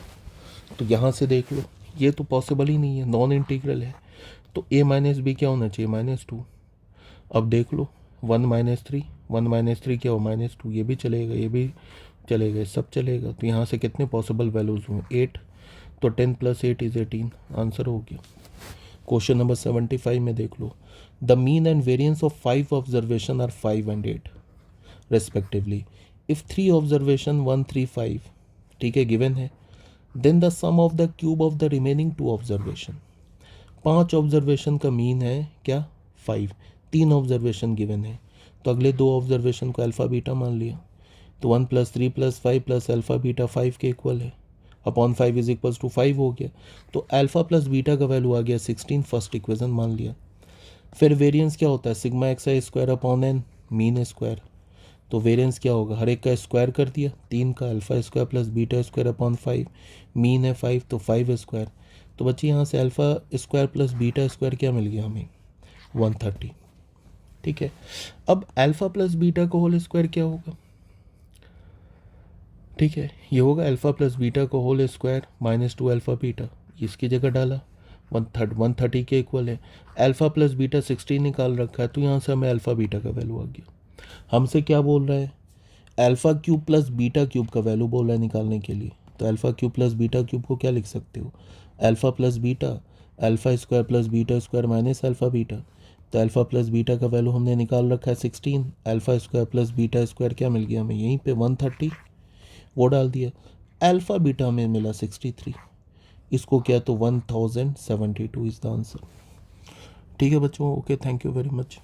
तो यहाँ से देख लो ये तो पॉसिबल ही नहीं है, नॉन इंटीग्रल है। तो a माइनस बी क्या होना चाहिए, -2। अब देख लो 1 - 3, 1 - 3 क्या हो, -2, ये भी चलेगा, ये भी चलेगा, ये सब चलेगा। तो यहाँ से कितने पॉसिबल वैल्यूज़ हुए, 8। तो 10 + 8 = 18, आंसर हो गया। क्वेश्चन नंबर 75 में देख लो, the mean and variance of 5 observation are 5 and 8 respectively. If 3 observation 1 3 5, ठीक है, गिवन है, then the sum of the cube of the remaining 2 observation. 5 observation का मीन है क्या, 5, 3 ऑब्जर्वेशन गिवन है, तो अगले 2 ऑब्जर्वेशन को अल्फ़ा बीटा मान लिया, तो 1 + 3 + 5 + अल्फ़ा बीटा 5 के इक्वल है, अपॉन 5 इज इक्वल्स टू 5 हो गया। तो अल्फ़ा प्लस बीटा का वैल्यू आ गया 16, फर्स्ट इक्वेशन मान लिया। फिर वेरिएंस क्या होता है, sigma x i square upon n, mean square. तो वेरिएंस क्या होगा, हर एक का स्क्वायर कर दिया, 3 का alpha square plus beta square upon 5, mean है 5 तो 5 स्क्वायर। तो बच्चे यहाँ से alpha square plus beta square क्या मिल गया हमें, 130। ठीक है, अब अल्फ़ा प्लस बीटा का होल स्क्वायर क्या होगा, ठीक है, ये होगा अल्फ़ा प्लस बीटा का होल स्क्वायर -2 अल्फ़ा बीटा, इसकी जगह डाला 130 के इक्वल है। अल्फ़ा प्लस बीटा 16 निकाल रखा है, तो यहाँ से हमें अल्फ़ा बीटा का वैल्यू आ गया। हमसे क्या बोल रहा है, alpha cube plus beta cube का वैल्यू बोल रहा है निकालने के लिए। तो alpha cube plus beta cube को क्या लिख सकते हो, alpha plus beta, alpha square plus beta square minus alpha beta. तो अल्फ़ा प्लस बीटा का वैल्यू हमने निकाल रखा है 16, alpha square plus beta square क्या मिल गया हमें यहीं पे 130, वो डाल दिया। अल्फ़ा बीटा में मिला 63, इसको क्या तो 1072 इज़ द आंसर। ठीक है बच्चों, okay, thank you very much.